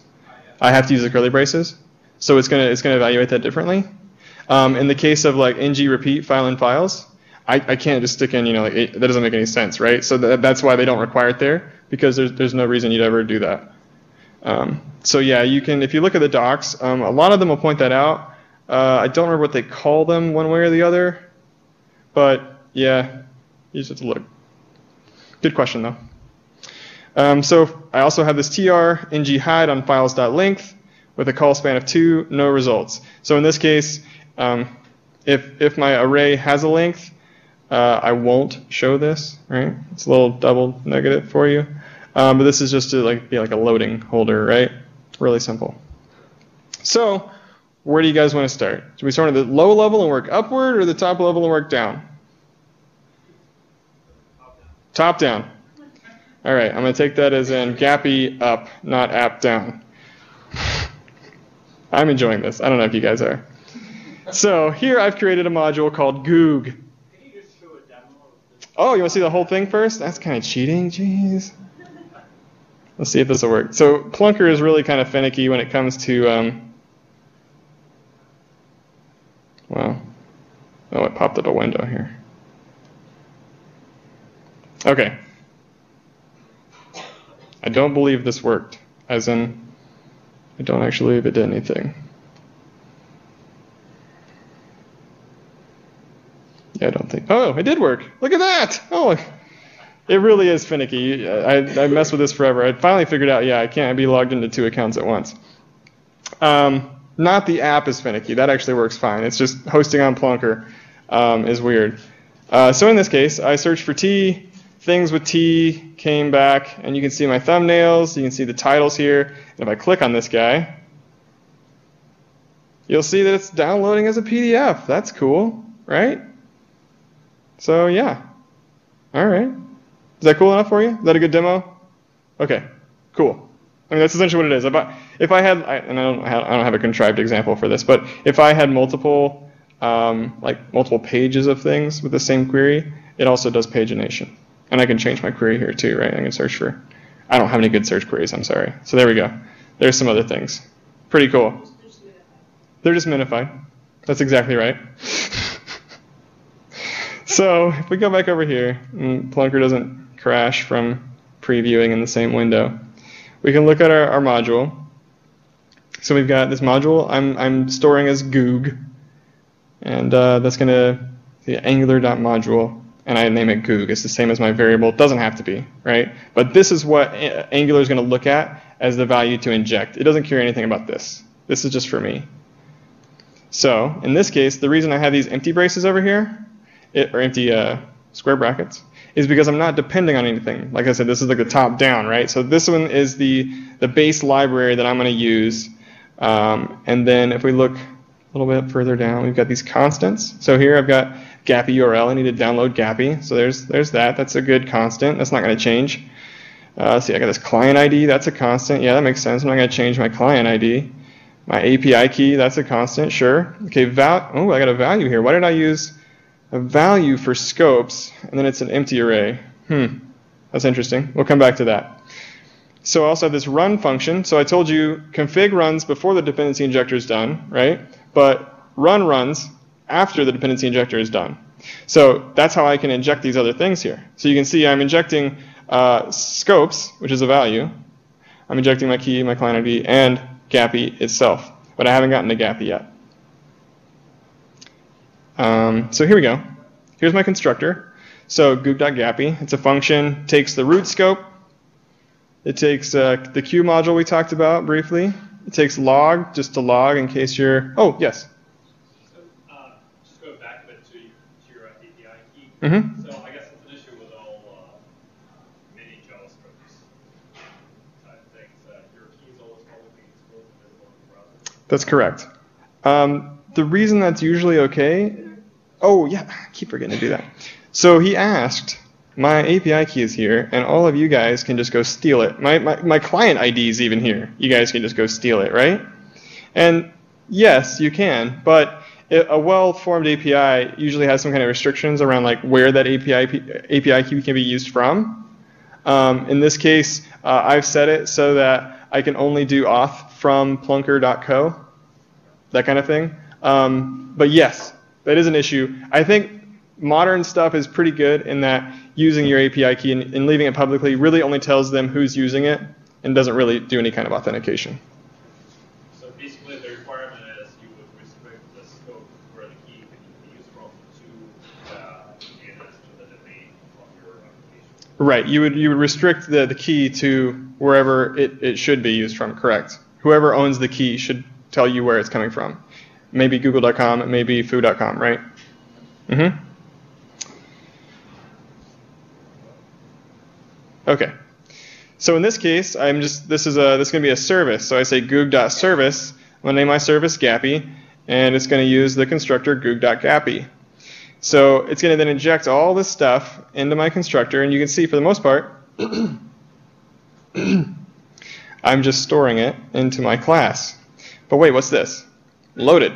I have to use the curly braces. So it's gonna evaluate that differently. In the case of like ng repeat file and files, I can't just stick in, that doesn't make any sense, right? So that's why they don't require it there, because there's no reason you'd ever do that. So yeah, you can, if you look at the docs, a lot of them will point that out. I don't remember what they call them one way or the other, but yeah, you just have to look. Good question though. So I also have this tr ng hide on files.length with a call span of 2, no results. So in this case, if my array has a length, I won't show this, right? It's a little double negative for you. But this is just to be like a loading holder, right? Really simple. So where do you guys want to start? Should we start at the low level and work upward, or the top level and work down? Top down. All right, I'm going to take that as in gappy up, not app down. I'm enjoying this. I don't know if you guys are. So here I've created a module called Goog. Can you just show a demo of this? Oh, you want to see the whole thing first? That's kind of cheating. Jeez. Let's see if this will work. So Plunker is really kind of finicky when it comes to, well, oh, it popped up a window here. Okay. I don't believe this worked, as in, I don't actually believe it did anything. Yeah, I don't think. Oh, it did work. Look at that. Oh, it really is finicky. I messed with this forever. I finally figured out, yeah, I can't be logged into 2 accounts at once. Not the app is finicky. That actually works fine. It's just hosting on Plunker is weird. So in this case, I searched for T. Things with T came back, and you can see my thumbnails. You can see the titles here. And if I click on this guy, you'll see that it's downloading as a PDF. That's cool, right? So yeah. All right. Is that cool enough for you? Is that a good demo? Okay, cool. I mean, that's essentially what it is. If I had, and I don't have a contrived example for this, but if I had multiple pages of things with the same query, it also does pagination. And I can change my query here too, right? I can search for, I don't have any good search queries, I'm sorry. So there we go. There's some other things. Pretty cool. They're just minified. That's exactly right. So if we go back over here, and Plunker doesn't crash from previewing in the same window, we can look at our module. So we've got this module I'm storing as Goog, and that's going to be angular.module, and I name it Goog. It's the same as my variable. It doesn't have to be, right? But this is what Angular is going to look at as the value to inject. It doesn't care anything about this. This is just for me. So in this case, the reason I have these empty braces over here, or empty square brackets, is because I'm not depending on anything. Like I said, this is like the top down, right? So this one is the base library that I'm going to use. And then if we look a little bit further down, we've got these constants. So here I've got Gappy URL. I need to download Gappy. So there's that. That's a good constant. That's not going to change. See, I got this client ID. That's a constant. Yeah, that makes sense. I'm not going to change my client ID. My API key, that's a constant. Sure. Okay, I got a value here. Why did I use a value for scopes, and then it's an empty array? That's interesting. We'll come back to that. So I also have this run function. So I told you config runs before the dependency injector is done, right? But run runs after the dependency injector is done. So that's how I can inject these other things here. So you can see I'm injecting scopes, which is a value. I'm injecting my key, my client ID, and Gappy itself. But I haven't gotten to Gappy yet. So here we go. Here's my constructor. So goog.gappy, it's a function, takes the root scope. It takes the Q module we talked about briefly. It takes log, just to log in case you're, oh, yes. So just going back a bit to your API key. Mm-hmm. So I guess it's an issue with all many JavaScript type things. Your key is always publicly exposed and visible in the browser. That's correct. The reason that's usually okay, oh yeah, I keep forgetting to do that. So he asked, my API key is here, and all of you guys can just go steal it. My client ID is even here. You guys can just go steal it, right? And yes, you can, but a well-formed API usually has some kind of restrictions around like where that API key can be used from. In this case, I've set it so that I can only do auth from plunker.co, that kind of thing. But yes, that is an issue. I think modern stuff is pretty good in that using your API key and leaving it publicly really only tells them who's using it and doesn't really do any kind of authentication. So basically the requirement is you would restrict the scope where the key can be used from to the domain of your application. Right. You would restrict the key to wherever it should be used from, correct. Whoever owns the key should tell you where it's coming from. Maybe google.com, maybe foo.com, right? Mm-hmm. Okay. So in this case, this is going to be a service. So I say goog.service. I'm going to name my service Gappy, and it's going to use the constructor goog.gappy. So it's going to then inject all this stuff into my constructor, and you can see for the most part, I'm just storing it into my class. But wait, what's this? Loaded.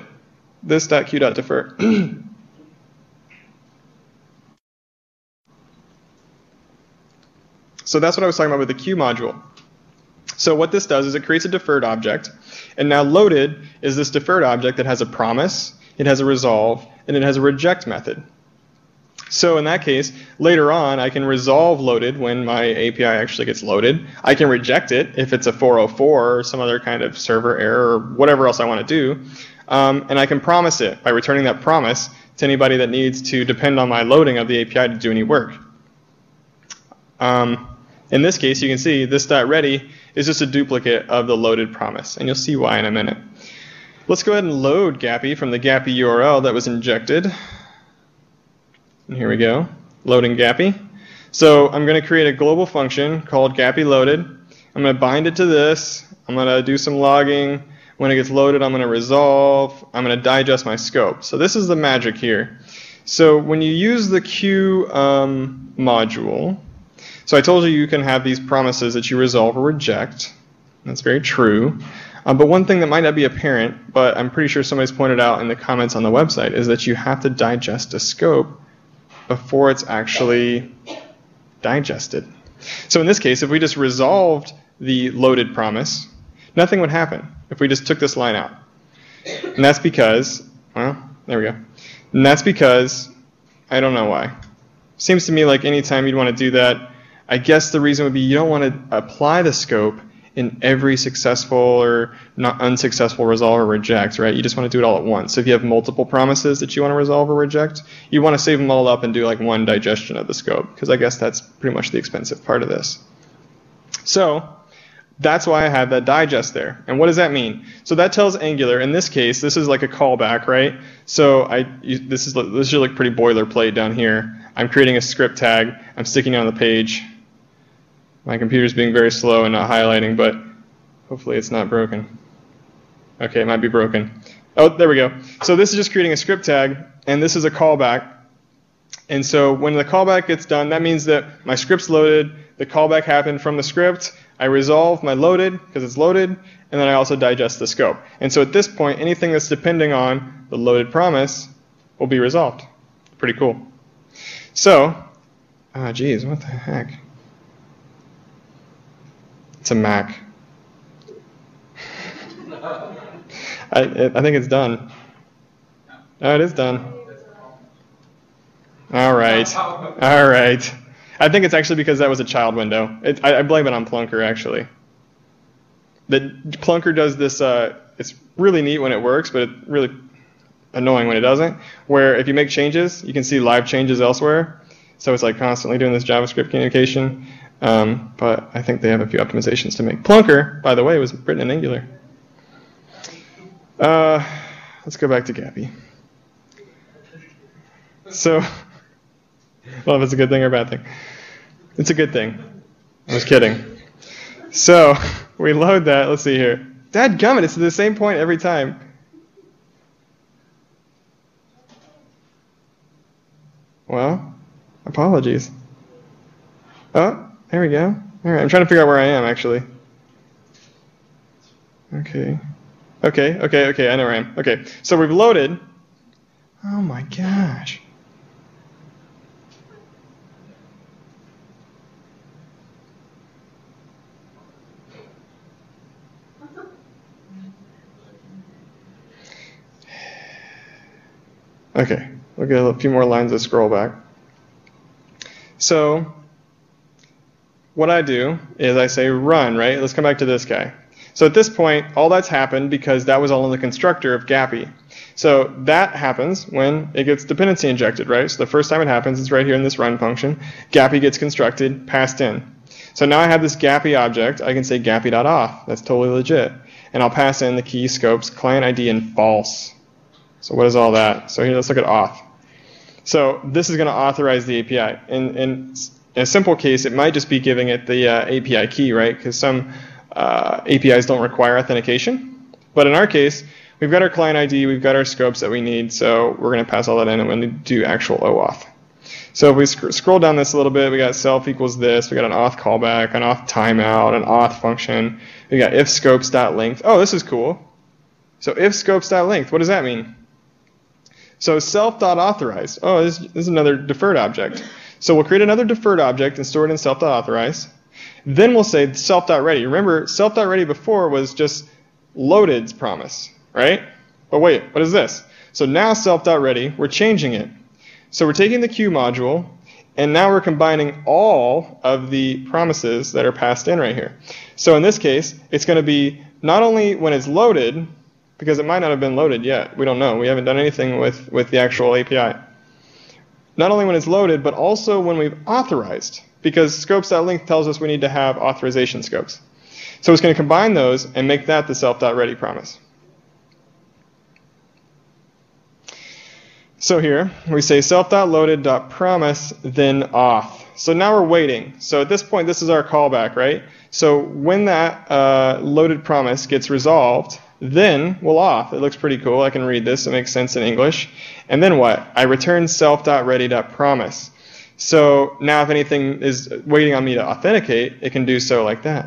This.q.defer. So that's what I was talking about with the queue module. So what this does is it creates a deferred object, and now loaded is this deferred object that has a promise, it has a resolve, and it has a reject method. So in that case, later on, I can resolve loaded when my API actually gets loaded. I can reject it if it's a 404 or some other kind of server error or whatever else I want to do. And I can promise it by returning that promise to anybody that needs to depend on my loading of the API to do any work. In this case, you can see this .ready is just a duplicate of the loaded promise, and you'll see why in a minute. Let's go ahead and load Gappy from the Gappy URL that was injected. And here we go, loading Gappy. So I'm going to create a global function called Gappy loaded. I'm going to bind it to this. I'm going to do some logging. When it gets loaded, I'm going to resolve. I'm going to digest my scope. So this is the magic here. So when you use the queue module, so I told you can have these promises that you resolve or reject. That's very true. But one thing that might not be apparent, but I'm pretty sure somebody's pointed out in the comments on the website, is that you have to digest a scope before it's actually digested. So in this case, if we just resolved the loaded promise, nothing would happen if we just took this line out. And that's because, well, there we go. And that's because, I don't know why. Seems to me like anytime you'd want to do that, I guess the reason would be you don't want to apply the scope in every successful or not unsuccessful resolve or reject, right? You just want to do it all at once. So if you have multiple promises that you want to resolve or reject, you want to save them all up and do like one digestion of the scope, because I guess that's pretty much the expensive part of this. So that's why I have that digest there. And what does that mean? So that tells Angular, in this case, this is like a callback, right? So this should look pretty boilerplate down here. I'm creating a script tag. I'm sticking it on the page. My computer's being very slow and not highlighting, but hopefully it's not broken. Okay, it might be broken. Oh, there we go. So this is just creating a script tag, and this is a callback. And so when the callback gets done, that means that my script's loaded, the callback happened from the script, I resolve my loaded because it's loaded, and then I also digest the scope. And so at this point, anything that's depending on the loaded promise will be resolved. Pretty cool. So, geez, what the heck? It's a Mac. I think it's done. Oh, it is done. All right. All right. I think it's actually because that was a child window. I blame it on Plunker, actually. Plunker does this, it's really neat when it works, but it's really annoying when it doesn't, where if you make changes, you can see live changes elsewhere. So it's like constantly doing this JavaScript communication. But I think they have a few optimizations to make. Plunker, by the way, was written in Angular. Let's go back to Gappy. So, well, if it's a good thing or a bad thing. It's a good thing. I was kidding. So, we load that. Let's see here. Dadgummit, it's at the same point every time. Well, Apologies. Oh, there we go. All right, I'm trying to figure out where I am, actually. Okay. Okay, I know where I am. Okay, so we've loaded. Oh my gosh. Okay, we'll get a few more lines of scroll back. So what I do is I say run, right? Let's come back to this guy. So at this point, all that's happened because that was all in the constructor of Gappy. So that happens when it gets dependency injected, right? So the first time it happens, it's right here in this run function. Gappy gets constructed, passed in. So now I have this Gappy object. I can say gappy.auth. That's totally legit. And I'll pass in the key, scopes, client ID, and false. So what is all that? So here, let's look at auth. So this is going to authorize the API. In a simple case, it might just be giving it the API key, right? Because some APIs don't require authentication. But in our case, we've got our client ID, we've got our scopes that we need, so we're going to pass all that in and we're going to do actual OAuth. So if we scroll down this a little bit, we got self equals this, we got an auth callback, an auth timeout, an auth function, we got if scopes.length. Oh, this is cool. So if scopes.length, what does that mean? So self.authorize. Oh, this is another deferred object. So we'll create another deferred object and store it in self.authorize. Then we'll say self.ready. Remember, self.ready before was just loaded's promise, right? But wait, what is this? So now self.ready, we're changing it. So we're taking the queue module, and now we're combining all of the promises that are passed in right here. So in this case, it's going to be not only when it's loaded, because it might not have been loaded yet. We don't know. We haven't done anything with the actual API. Not only when it's loaded, but also when we've authorized, because scopes.length tells us we need to have authorization scopes. So it's going to combine those and make that the self.ready promise. So here we say self.loaded.promise then auth. So now we're waiting. So at this point, this is our callback, right? So when that loaded promise gets resolved, then we'll auth. It looks pretty cool. I can read this. It makes sense in English. And then what? I return self.ready.promise. So now if anything is waiting on me to authenticate, it can do so like that.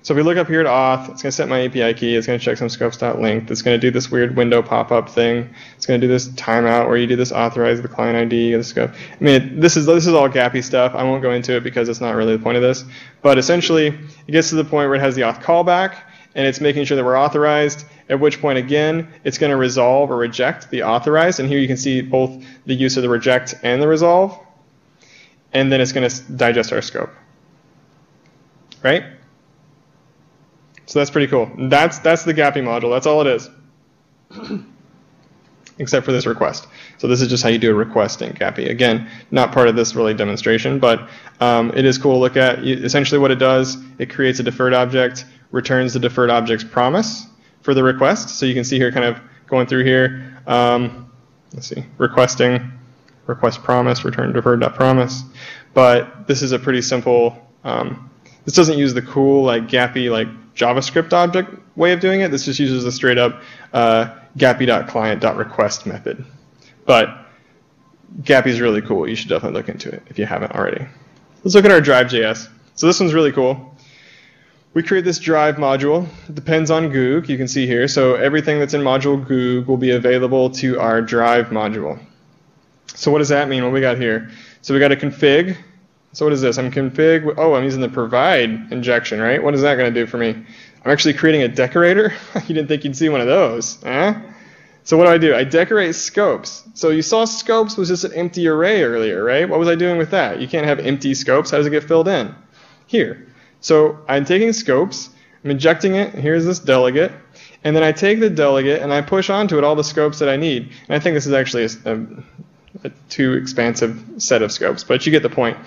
So if we look up here at auth, it's going to set my API key. It's going to check some scopes.length. It's going to do this weird window pop-up thing. It's going to do this timeout where you do this authorize the client ID of the scope. I mean, this is all Gappy stuff. I won't go into it because it's not really the point of this. But essentially, it gets to the point where it has the auth callback, and it's making sure that we're authorized, at which point, again, it's going to resolve or reject the authorized. And here you can see both the use of the reject and the resolve. And then it's going to digest our scope. Right? So that's pretty cool. That's the Gappy module. That's all it is. Except for this request. So this is just how you do a request in Gappy. Again, not part of this really demonstration, but it is cool to look at. Essentially what it does, it creates a deferred object, returns the deferred object's promise for the request. So you can see here kind of going through here. Let's see, requesting, request promise, return deferred.promise. But this is a pretty simple, this doesn't use the cool like Gappy like JavaScript object way of doing it. This just uses a straight up gappy.client.request method. But Gappy is really cool. You should definitely look into it if you haven't already. Let's look at our drive.js. So this one's really cool. We create this drive module. It depends on Goog. You can see here. So everything that's in module Goog will be available to our drive module. So what does that mean? What we got here? So we got a config. So what is this? I'm config. Oh, I'm using the provide injection, right? What is that going to do for me? I'm actually creating a decorator. You didn't think you'd see one of those, huh? So what do? I decorate scopes. So you saw scopes was just an empty array earlier, right? What was I doing with that? You can't have empty scopes. How does it get filled in? Here. So I'm taking scopes. I'm injecting it. Here's this delegate. And then I take the delegate and I push onto it all the scopes that I need. And I think this is actually a too expansive set of scopes, but you get the point.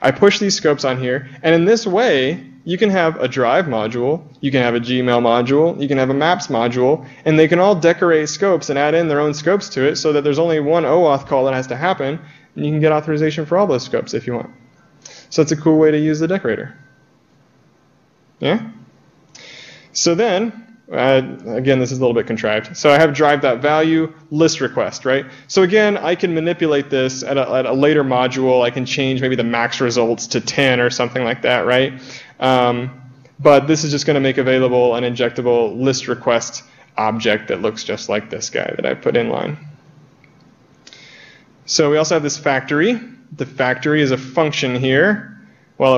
I push these scopes on here, and in this way, you can have a drive module, you can have a Gmail module, you can have a maps module, and they can all decorate scopes and add in their own scopes to it so that there's only one OAuth call that has to happen, and you can get authorization for all those scopes if you want. So it's a cool way to use the decorator. Yeah? So then, Again, this is a little bit contrived. So I have drive.value list request, right? So again, I can manipulate this at a later module. I can change maybe the max results to 10 or something like that, right? But this is just going to make available an injectable list request object that looks just like this guy that I put in line. So we also have this factory. The factory is a function here. Well,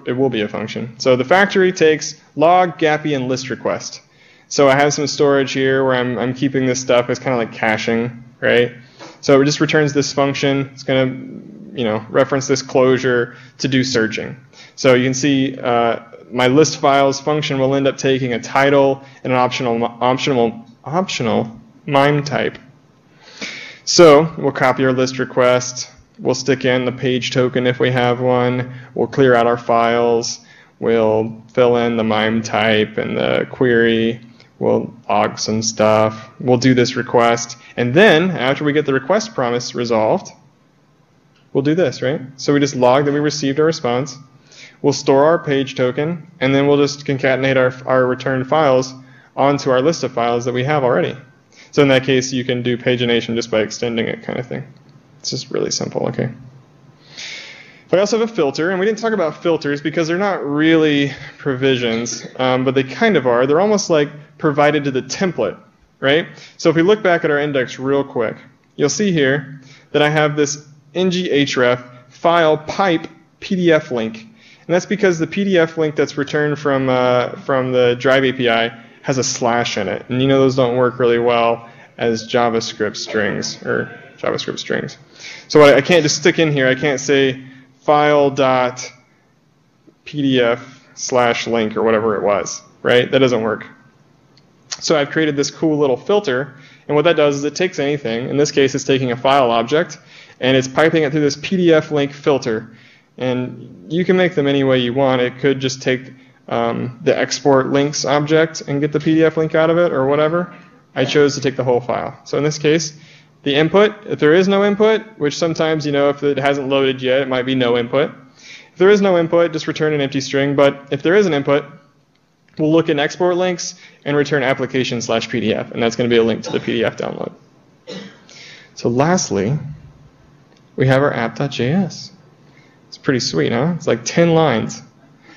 it will be a function. So the factory takes log, gappy, and list request. So I have some storage here where I'm keeping this stuff. It's kind of like caching, right? So it just returns this function. It's going to, reference this closure to do searching. So you can see my list files function will end up taking a title and an optional MIME type. So we'll copy our list request. We'll stick in the page token if we have one. We'll clear out our files. We'll fill in the MIME type and the query. We'll log some stuff. We'll do this request. And then, after we get the request promise resolved, we'll do this, right? So we just log that we received a response. We'll store our page token. And then we'll just concatenate our returned files onto our list of files that we have already. So in that case, you can do pagination just by extending it kind of thing. It's just really simple, okay? I also have a filter, and we didn't talk about filters because they're not really provisions, but they kind of are. They're almost like provided to the template, right? So if we look back at our index real quick, you'll see here that I have this nghref file pipe PDF link. And that's because the PDF link that's returned from the Drive API has a slash in it. And those don't work really well as JavaScript strings, or JavaScript strings. So I can't just stick in here. I can't say file.pdf/link or whatever it was, right? That doesn't work. So I've created this cool little filter, and what that does is it takes anything. In this case, it's taking a file object, and it's piping it through this PDF link filter. And you can make them any way you want. It could just take the export links object and get the PDF link out of it or whatever. I chose to take the whole file. So in this case, the input, if there is no input, which sometimes, if it hasn't loaded yet, it might be no input. If there is no input, just return an empty string. But if there is an input, we'll look in export links and return application/PDF. And that's going to be a link to the PDF download. So lastly, we have our app.js. It's pretty sweet, huh? It's like 10 lines.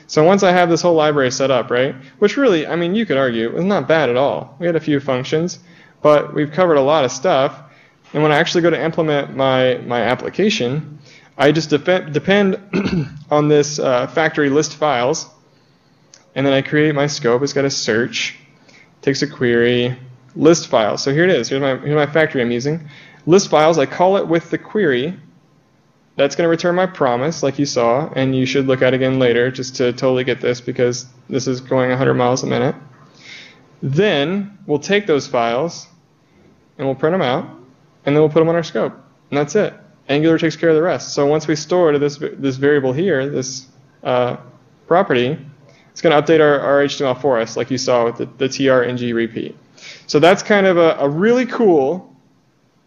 So once I have this whole library set up, right, which really, you could argue, is not bad at all. We had a few functions, but we've covered a lot of stuff. And when I actually go to implement my application, I just depend on this factory list files, and then I create my scope. It's got a search, takes a query, list files. So here it is. Here's my factory I'm using. List files, I call it with the query. That's going to return my promise, like you saw, and you should look at it again later just to totally get this because this is going 100 miles a minute. Then we'll take those files and we'll print them out, and then we'll put them on our scope, and that's it. Angular takes care of the rest. So once we store to this variable here, this property, it's going to update our HTML for us, like you saw with the tr-ng repeat. So that's kind of a really cool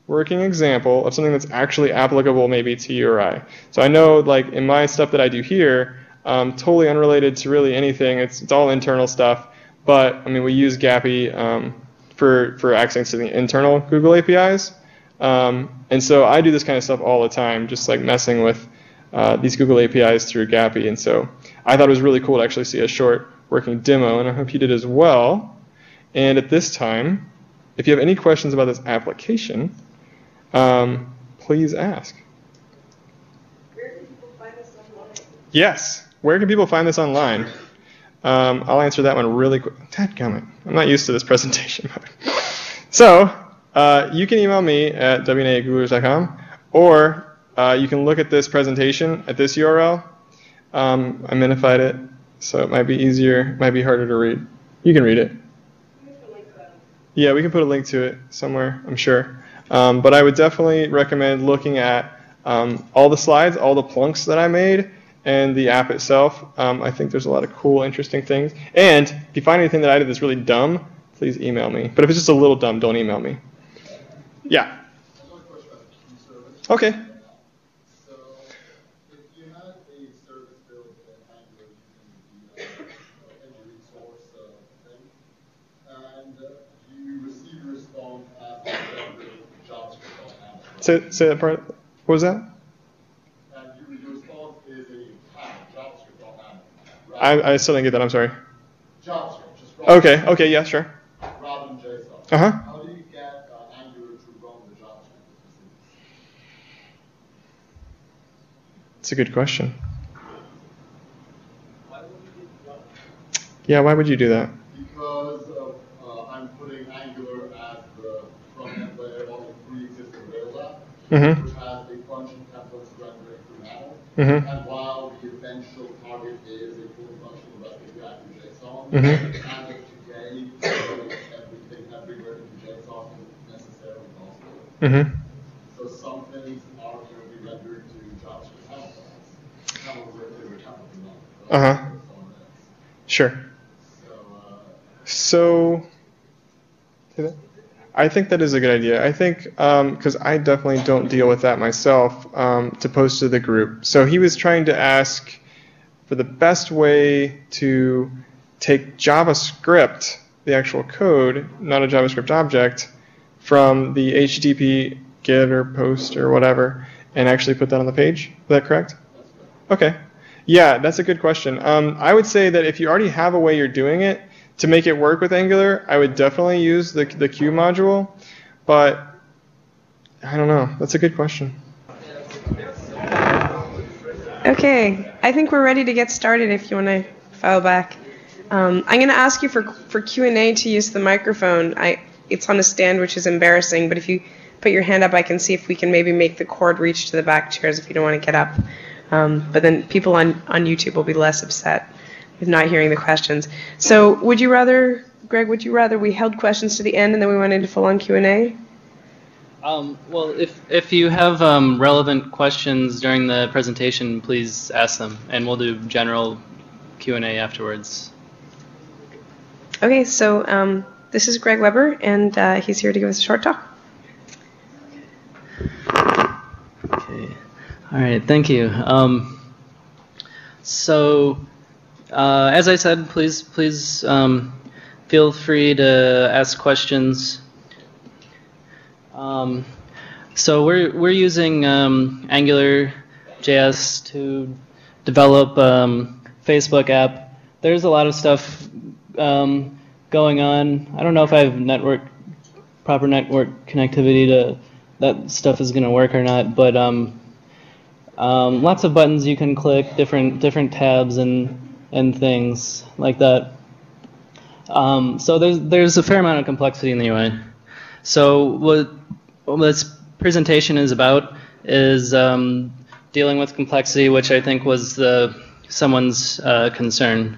working example of something that's actually applicable maybe to URI. So I know, like in my stuff that I do here, totally unrelated to really anything. It's all internal stuff, but we use Gappy for access to the internal Google APIs. And so I do this kind of stuff all the time, just like messing with these Google APIs through Gappy. And so I thought it was really cool to actually see a short working demo, and I hope you did as well. And at this time, if you have any questions about this application, please ask. Where can people find this online? Yes, where can people find this online? I'll answer that one really quick. Dadgummit, I'm not used to this presentation. So you can email me at wna@googlers.com, or you can look at this presentation at this URL. I minified it, so it might be easier, it might be harder to read. You can read it. Yeah, we can put a link to it somewhere, I'm sure. But I would definitely recommend looking at all the slides, all the plunks that I made, and the app itself. I think there's a lot of cool, interesting things. And if you find anything that I did that's really dumb, please email me. But if it's just a little dumb, don't email me. Yeah. Okay. So if you had a service built that Angular using the entry source thing, Say that part. What was that? Your response is a JavaScript on I still didn't get that. I'm sorry. JavaScript, just Okay, yeah, sure. rather than JSON. Uh-huh. How do you get Angular to run the JavaScript? That's a good question. Yeah, why would you do that? Because I'm putting Angular as the front-end layer on a pre-existing Rails app, which has a bunch of templates rendering through now. And while the eventual target is a fully functional REST API through JSON, as of today, everything everywhere in JSON isn't necessarily possible. So some things are going to be rendered to JavaScript templates. Templates is a template. Sure. So, I think that is a good idea. I think, because I definitely don't deal with that myself, to post to the group. So he was trying to ask for the best way to take JavaScript, the actual code, not a JavaScript object, from the HTTP GET or post or whatever, and actually put that on the page. Is that correct? Okay. Yeah, that's a good question. I would say that if you already have a way you're doing it, to make it work with Angular, I would definitely use the Q module, but I don't know. That's a good question. Okay, I think we're ready to get started if you want to file back. I'm going to ask you for Q&A to use the microphone. It's on a stand, which is embarrassing, but if you put your hand up, I can see if we can maybe make the cord reach to the back chairs if you don't want to get up. But then people on YouTube will be less upset with not hearing the questions. So would you rather, Greg, we held questions to the end and then we went into full-on Q&A? Well, if you have relevant questions during the presentation, please ask them, and we'll do general Q&A afterwards. Okay, so this is Greg Weber, and he's here to give us a short talk. Okay. All right, thank you. As I said, please feel free to ask questions. So we're using AngularJS to develop Facebook app. There's a lot of stuff going on. I don't know if I have proper network connectivity to that stuff is going to work or not, but lots of buttons you can click, different tabs and things like that. So there's a fair amount of complexity in the UI. So what this presentation is about is dealing with complexity, which I think was someone's concern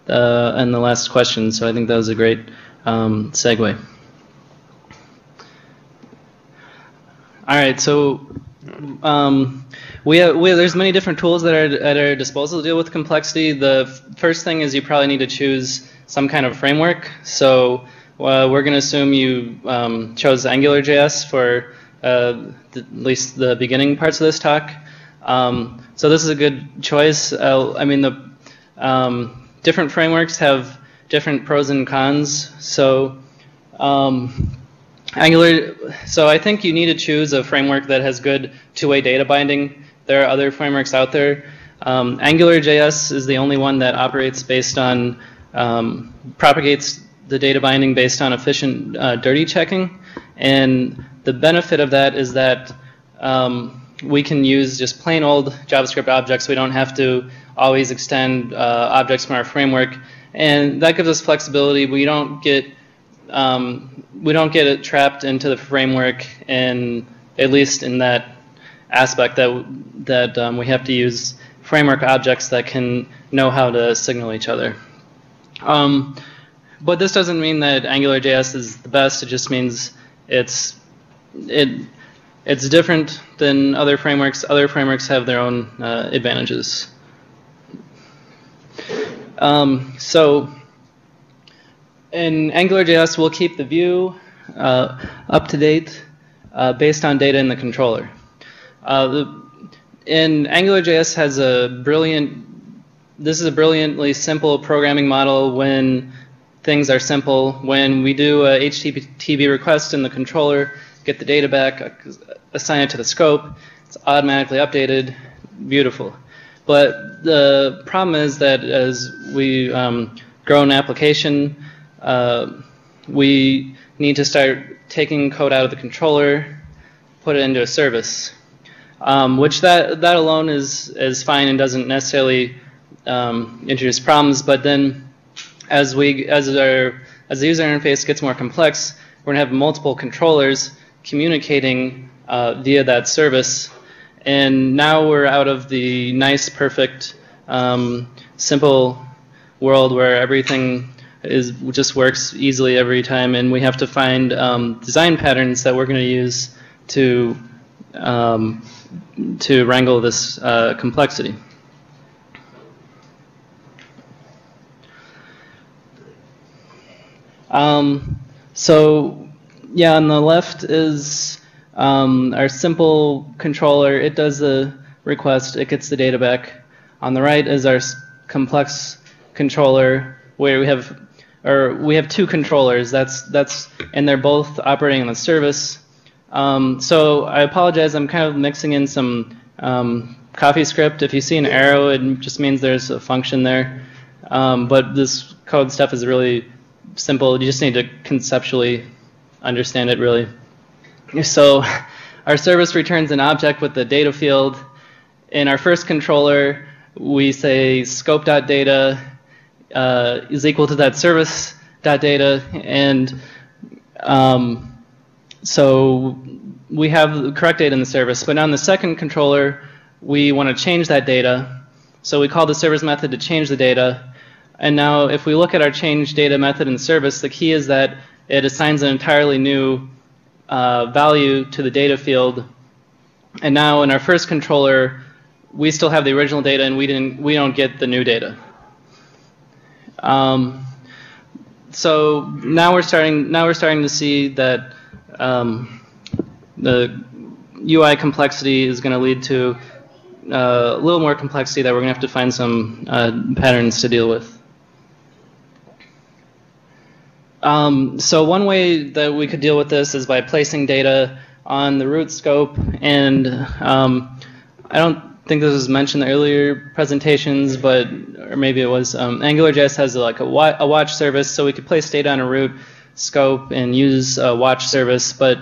in the last question. So I think that was a great segue. All right, so there's many different tools that are at our disposal to deal with complexity. The first thing is you probably need to choose some kind of framework. So we're going to assume you chose AngularJS for at least the beginning parts of this talk. So this is a good choice. I mean, the different frameworks have different pros and cons. So so I think you need to choose a framework that has good two-way data binding. There are other frameworks out there. AngularJS is the only one that operates based on, propagates the data binding based on efficient dirty checking. And the benefit of that is that we can use just plain old JavaScript objects. We don't have to always extend objects from our framework. And that gives us flexibility. We don't get it trapped into the framework, and at least in that aspect that we have to use framework objects that can know how to signal each other. But this doesn't mean that AngularJS is the best. It just means it's different than other frameworks. Other frameworks have their own advantages. So in AngularJS, we'll keep the view up to date based on data in the controller. And AngularJS has this is a brilliantly simple programming model when things are simple. When we do a HTTP request in the controller, get the data back, assign it to the scope, it's automatically updated, beautiful. But the problem is that as we grow an application, we need to start taking code out of the controller, put it into a service, which that alone is fine and doesn't necessarily introduce problems. But then, as the user interface gets more complex, we're gonna have multiple controllers communicating via that service, and now we're out of the nice, perfect, simple world where everything just works easily every time, and we have to find design patterns that we're going to use to wrangle this complexity. So yeah, on the left is our simple controller. It does the request, it gets the data back. On the right is our complex controller, where we have two controllers. And they're both operating on the service. So I apologize. I'm kind of mixing in some CoffeeScript. If you see an arrow, it just means there's a function there. But this code stuff is really simple. You just need to conceptually understand it, really. So our service returns an object with the data field. In our first controller, we say scope.data is equal to that service.data, and so we have the correct data in the service. But now in the second controller, we want to change that data. So we call the service method to change the data. And now if we look at our change data method in service, the key is that it assigns an entirely new value to the data field. And now in our first controller, we still have the original data, and we don't get the new data. So now we're starting to see that the UI complexity is going to lead to a little more complexity that we're going to have to find some patterns to deal with. So one way that we could deal with this is by placing data on the root scope, and I don't think this was mentioned in the earlier presentations, or maybe it was. AngularJS has like a watch service, so we could place data on a root scope and use a watch service. But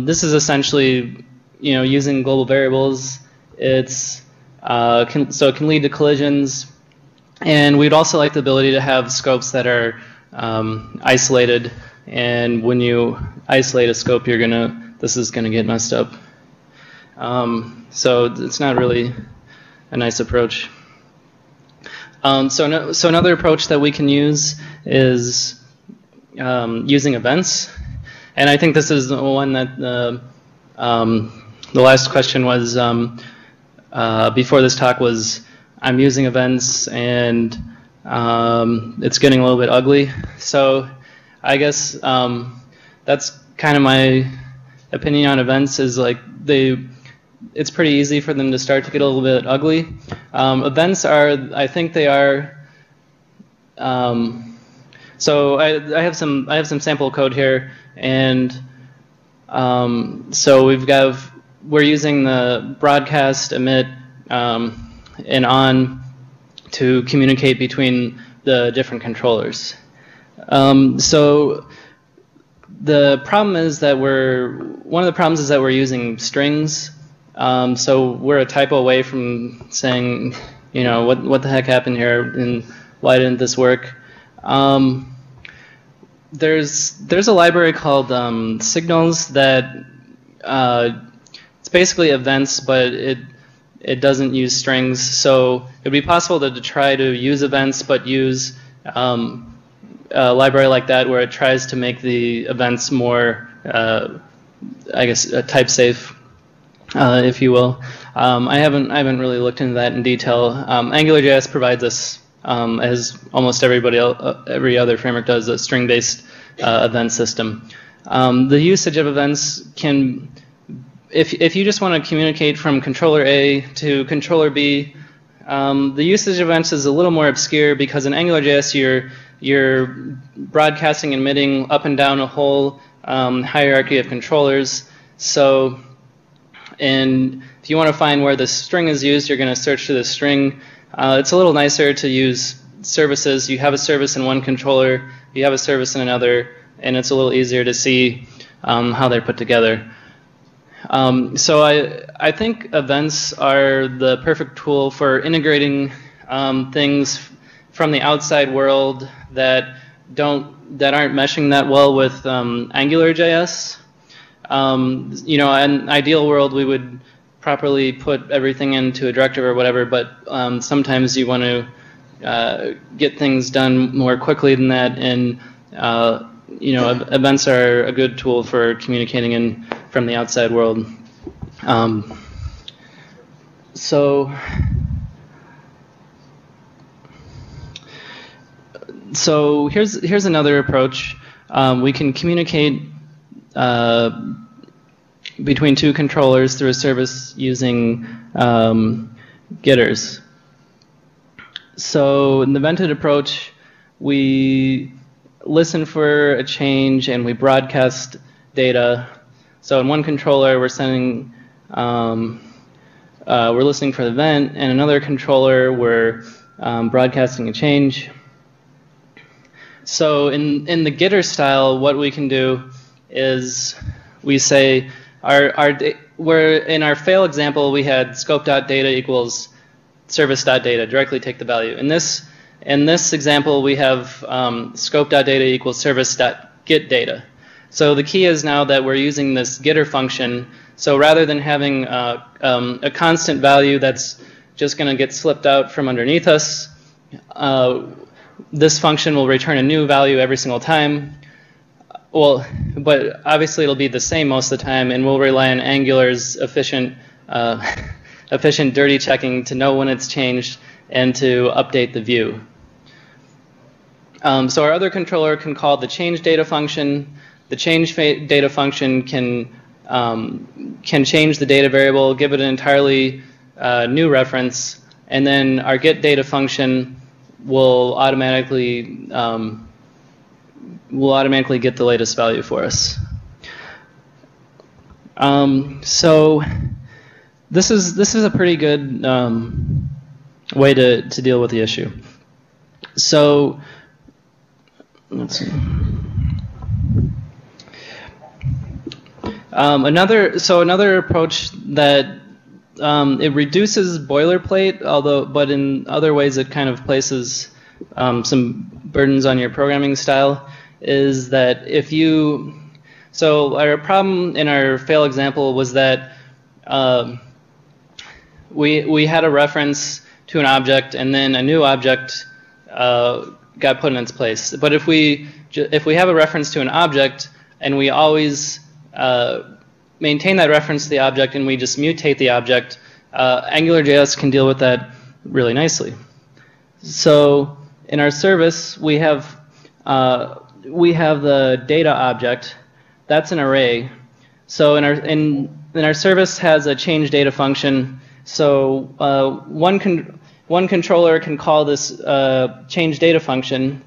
this is essentially, using global variables. So it can lead to collisions, and we'd also like the ability to have scopes that are isolated. And when you isolate a scope, this is gonna get messed up. So it's not really a nice approach. So another approach that we can use is using events, and I think this is the one that the last question was before this talk was, I'm using events and it's getting a little bit ugly. So I guess that's kind of my opinion on events, is like it's pretty easy for them to start to get a little bit ugly. Events I think they are. So I have some sample code here, and so we're using the broadcast, emit, and on to communicate between the different controllers. So the problem is that one of the problems is that we're using strings. So we're a typo away from saying, what the heck happened here and why didn't this work? There's a library called Signals that it's basically events, but it doesn't use strings. So it would be possible to try to use events, but use a library like that where it tries to make the events more, I guess, type safe. If you will. I haven't really looked into that in detail. AngularJS provides us, as almost every other framework does, a string-based event system. The usage of events can, if you just want to communicate from controller A to controller B, the usage of events is a little more obscure, because in AngularJS you're broadcasting and emitting up and down a whole hierarchy of controllers. So, and if you want to find where the string is used, you're going to search through the string. It's a little nicer to use services. You have a service in one controller, you have a service in another, and it's a little easier to see how they're put together. So I think events are the perfect tool for integrating things from the outside world that aren't meshing that well with AngularJS. You know, in an ideal world, we would properly put everything into a directive or whatever, but sometimes you want to get things done more quickly than that, and you know, events are a good tool for communicating in from the outside world. So here's another approach. We can communicate between two controllers through a service using getters. So in the vented approach, we listen for a change and we broadcast data. So in one controller, we're sending, we're listening for the event, and another controller, we're broadcasting a change. So in the getter style, what we can do is we say we're in our fail example, we had scope.data equals service.data, directly take the value. In this example, we have scope.data equals service.getData. So the key is now that we're using this getter function. So rather than having a constant value that's just going to get slipped out from underneath us, this function will return a new value every single time. Well, but obviously it'll be the same most of the time, and we'll rely on Angular's efficient dirty checking to know when it's changed and to update the view. So our other controller can call the change data function. The change data function can change the data variable, give it an entirely new reference, and then our get data function will automatically get the latest value for us. So this is a pretty good way to deal with the issue. So let's see. Another approach that it reduces boilerplate, but in other ways it kind of places some burdens on your programming style, is that so our problem in our fail example was that we had a reference to an object and then a new object got put in its place. But if we have a reference to an object and we always maintain that reference to the object and we just mutate the object, AngularJS can deal with that really nicely. So in our service, we have the data object. That's an array. So in our service has a change data function. So one controller can call this change data function.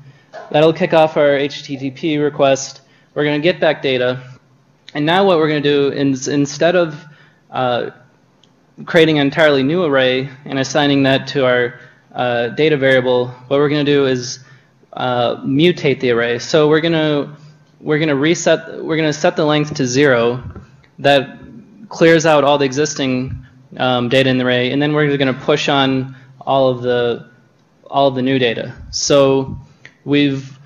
That'll kick off our HTTP request. We're going to get back data. And now what we're going to do is, instead of creating an entirely new array and assigning that to our data variable, what we're going to do is mutate the array. So we're going to set the length to 0. That clears out all the existing data in the array, and then we're going to push on all of the new data. So we've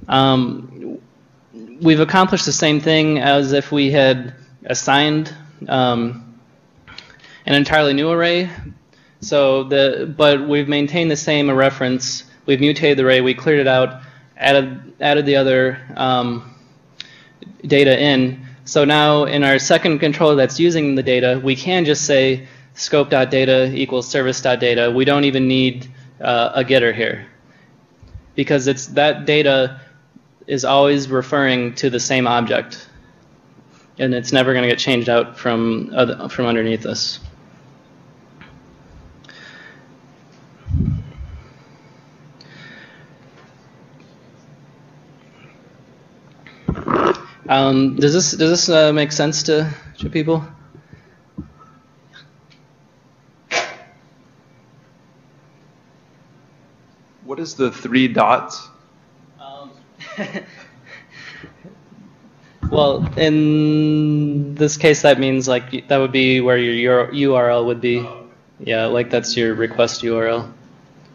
accomplished the same thing as if we had assigned an entirely new array. But we've maintained the same reference. We've mutated the array. We cleared it out. Added the other data in. So now in our second controller that's using the data, we can just say scope.data equals service.data. We don't even need a getter here, because that data is always referring to the same object, and it's never going to get changed out from underneath us. Does this make sense to people? What is the 3 dots? Well, in this case, that means like that would be where your URL would be. Yeah, like that's your request URL.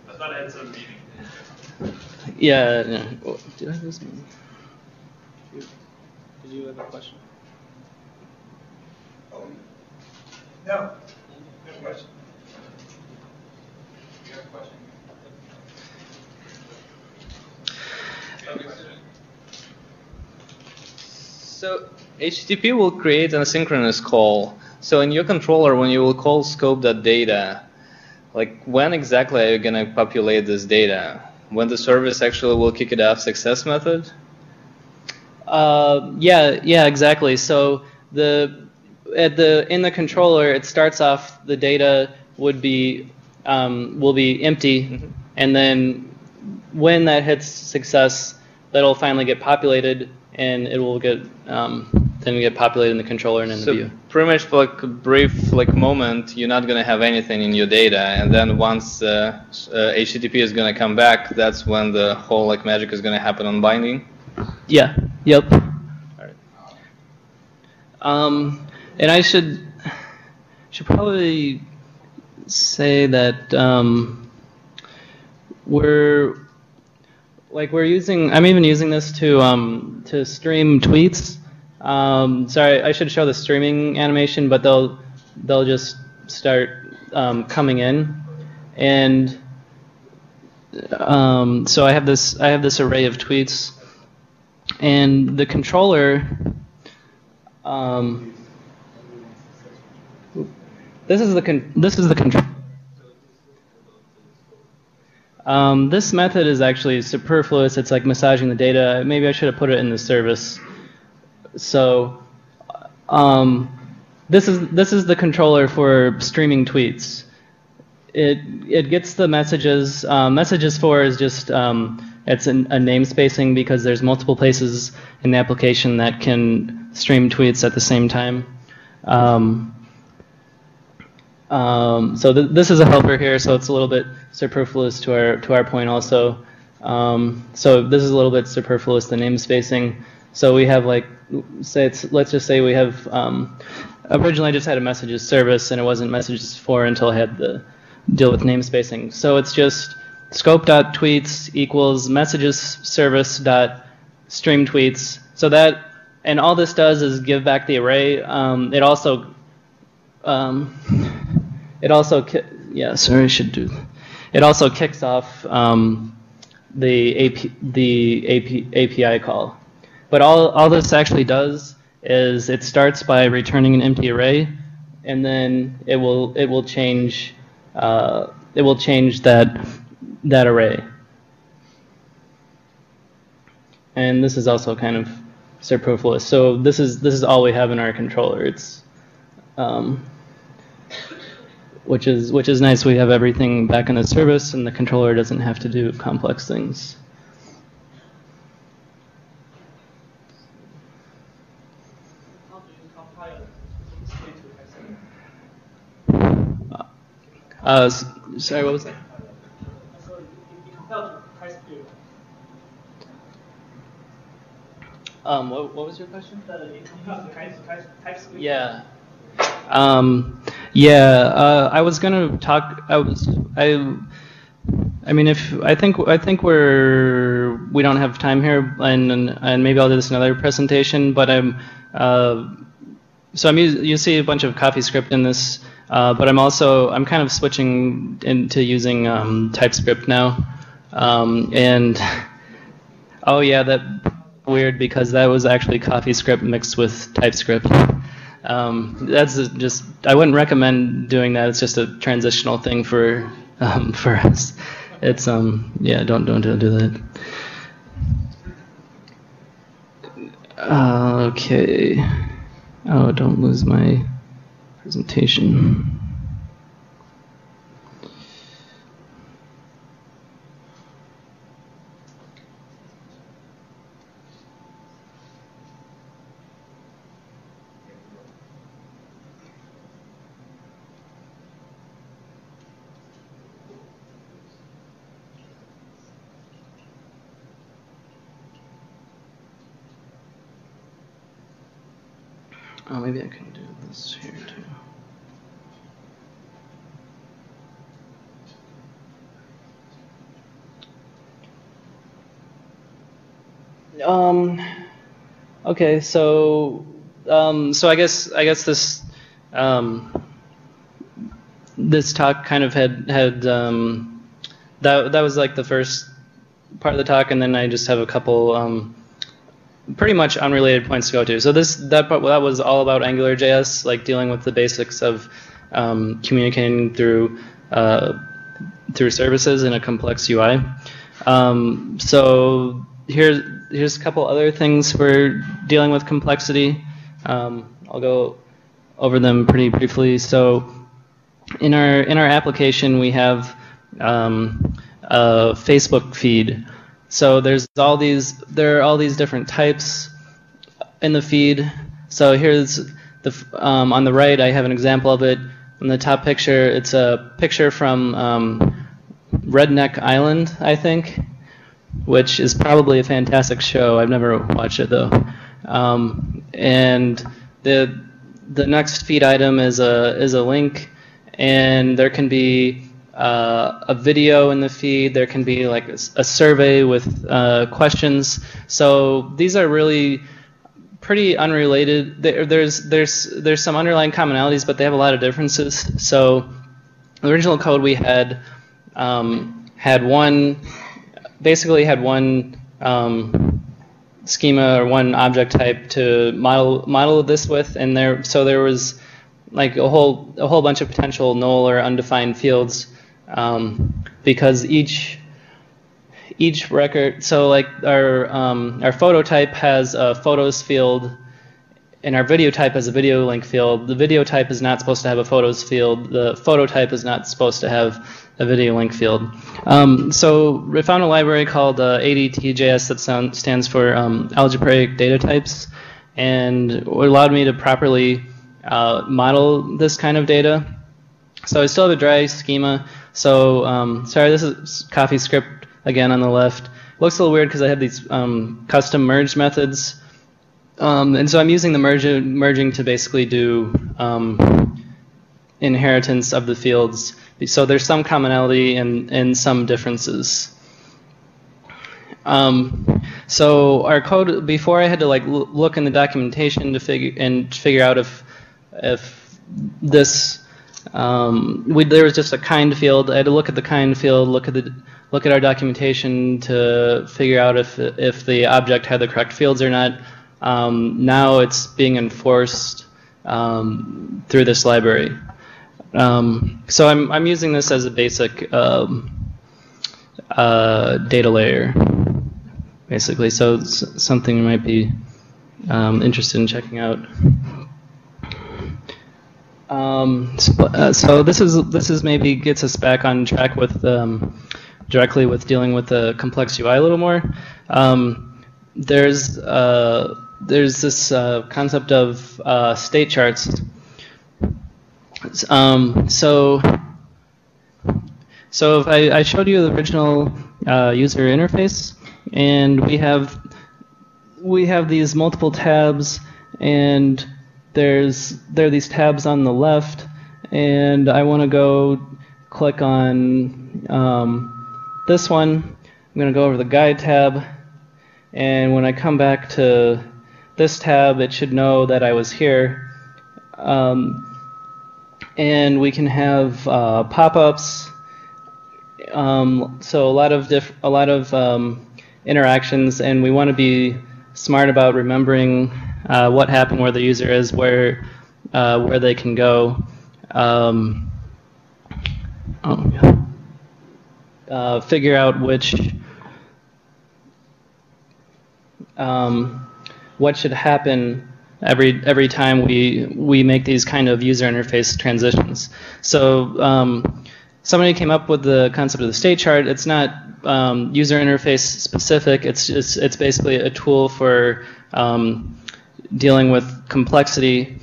I thought it had some meaning. Yeah. No. Oh, did I lose my? Did you have a question? No. No question. You have a question? So HTTP will create an asynchronous call. So in your controller, when you will call scope.data, like when exactly are you going to populate this data? When the service actually will kick it off success method? Yeah, exactly. So in the controller, it starts off the data will be empty, and then when that hits success, that'll finally get populated, and it will get then get populated in the controller and in the view. Pretty much for like a brief moment, you're not going to have anything in your data, and then once HTTP is going to come back, that's when the whole like magic is going to happen on binding. Yeah. Yep. All right. And I should probably say that I'm even using this to stream tweets. Sorry, I should show the streaming animation, but they'll just start coming in, and so I have this array of tweets, and the controller. This is the control. This method is actually superfluous. It's like massaging the data. Maybe I should have put it in the service. So this is the controller for streaming tweets. It gets the messages. Messages for is just it's a namespacing because there's multiple places in the application that can stream tweets at the same time. So this is a helper here, so it's a little bit superfluous to our point also. So this is a little bit superfluous, the namespacing. So we have like, let's just say we have, originally I just had a messages service and it wasn't messages for until I had the deal with namespacing. So it's just scope.tweets equals messages service dot stream tweets. So that, and all this does is give back the array. It also kicks off the API call. But all this actually does is it starts by returning an empty array, and then it will change that array. And this is also kind of superfluous. So this is all we have in our controller. It's which is nice. We have everything back in the service, and the controller doesn't have to do complex things. Sorry, what was that? So you compile to TypeScript. What was your question? You compile to TypeScript. Yeah. I was gonna talk. I mean, I think we don't have time here, and maybe I'll do this in another presentation. But you see a bunch of CoffeeScript in this, but I'm kind of switching into using TypeScript now, and oh yeah, that weird because that was actually CoffeeScript mixed with TypeScript. That's just, I wouldn't recommend doing that. It's just a transitional thing for us. It's yeah, don't do that. Okay. Oh, don't lose my presentation. Oh, maybe I can do this here too. Okay, so I guess this this talk kind of had that was like the first part of the talk, and then I just have a couple pretty much unrelated points to go to. So that was all about AngularJS, like dealing with the basics of communicating through services in a complex UI. So here's a couple other things for dealing with complexity. I'll go over them pretty briefly. So in our application, we have a Facebook feed. So there are all these different types in the feed. So here's on the right, I have an example of it. In the top picture, it's a picture from Redneck Island, I think, which is probably a fantastic show. I've never watched it though. And the next feed item is a link, and there can be a video in the feed. There can be like a survey with questions. So these are really pretty unrelated. There's some underlying commonalities, but they have a lot of differences. So the original code we had basically had one schema or one object type to model this with, and there was like a whole bunch of potential null or undefined fields, because each record, so like our photo type has a photos field, and our video type has a video link field. The video type is not supposed to have a photos field. The photo type is not supposed to have a video link field. So we found a library called ADT.js that stands for algebraic data types, and it allowed me to properly model this kind of data. So I still have a dry schema. So sorry, this is CoffeeScript again on the left. Looks a little weird because I have these custom merge methods. And so I'm using the merging to basically do inheritance of the fields. So there's some commonality and some differences. So our code, before I had to like look in the documentation to figure out if this there was just a kind field. I had to look at the kind field, look at our documentation to figure out if the object had the correct fields or not. Now it's being enforced through this library. So I'm using this as a basic data layer, basically. So it's something you might be interested in checking out. So this is maybe gets us back on track with directly with dealing with the complex UI a little more. There's this concept of state charts. So if I showed you the original user interface, and we have these multiple tabs, and there are these tabs on the left, and I want to go click on this one. I'm going to go over the guide tab, and when I come back to this tab, it should know that I was here. And we can have pop-ups. So a lot of interactions, and we want to be smart about remembering what happened, where the user is, where they can go. Figure out what should happen every time we make these kind of user interface transitions. So somebody came up with the concept of the state chart. It's not user interface specific. It's basically a tool for dealing with complexity.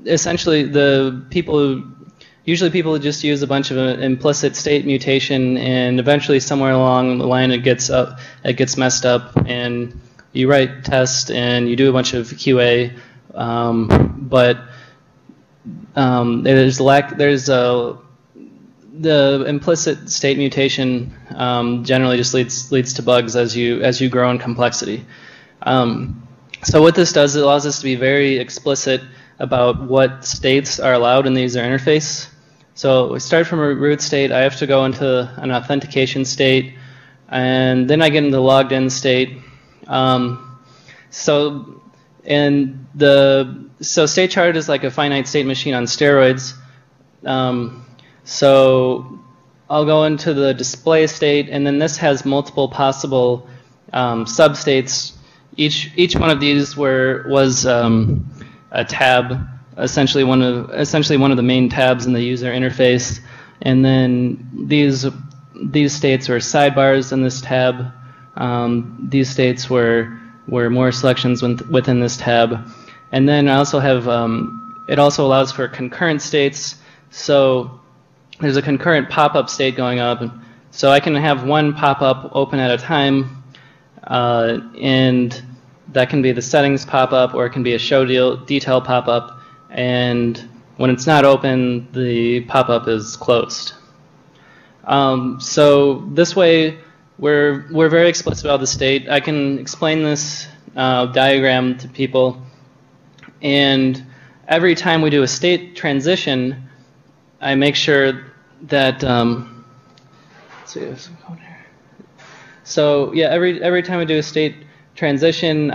Essentially, usually people just use a bunch of implicit state mutation, and eventually somewhere along the line it gets messed up, and you write tests and you do a bunch of QA, but the implicit state mutation generally just leads to bugs as you grow in complexity. So what this does, it allows us to be very explicit about what states are allowed in the user interface. So we start from a root state. I have to go into an authentication state, and then I get into the logged in state. So state chart is like a finite state machine on steroids. So I'll go into the display state, and then this has multiple possible substates. Each one of these was a tab, essentially one of the main tabs in the user interface, and then these states were sidebars in this tab. These states were more selections within this tab, and then I also have it also allows for concurrent states. So there's a concurrent pop-up state going up, so I can have one pop-up open at a time, and that can be the settings pop-up, or it can be a show detail pop-up, and when it's not open, the pop-up is closed. So this way, we're very explicit about the state. I can explain this diagram to people, and every time we do a state transition, I make sure that let's see, so yeah, every time we do a state transition,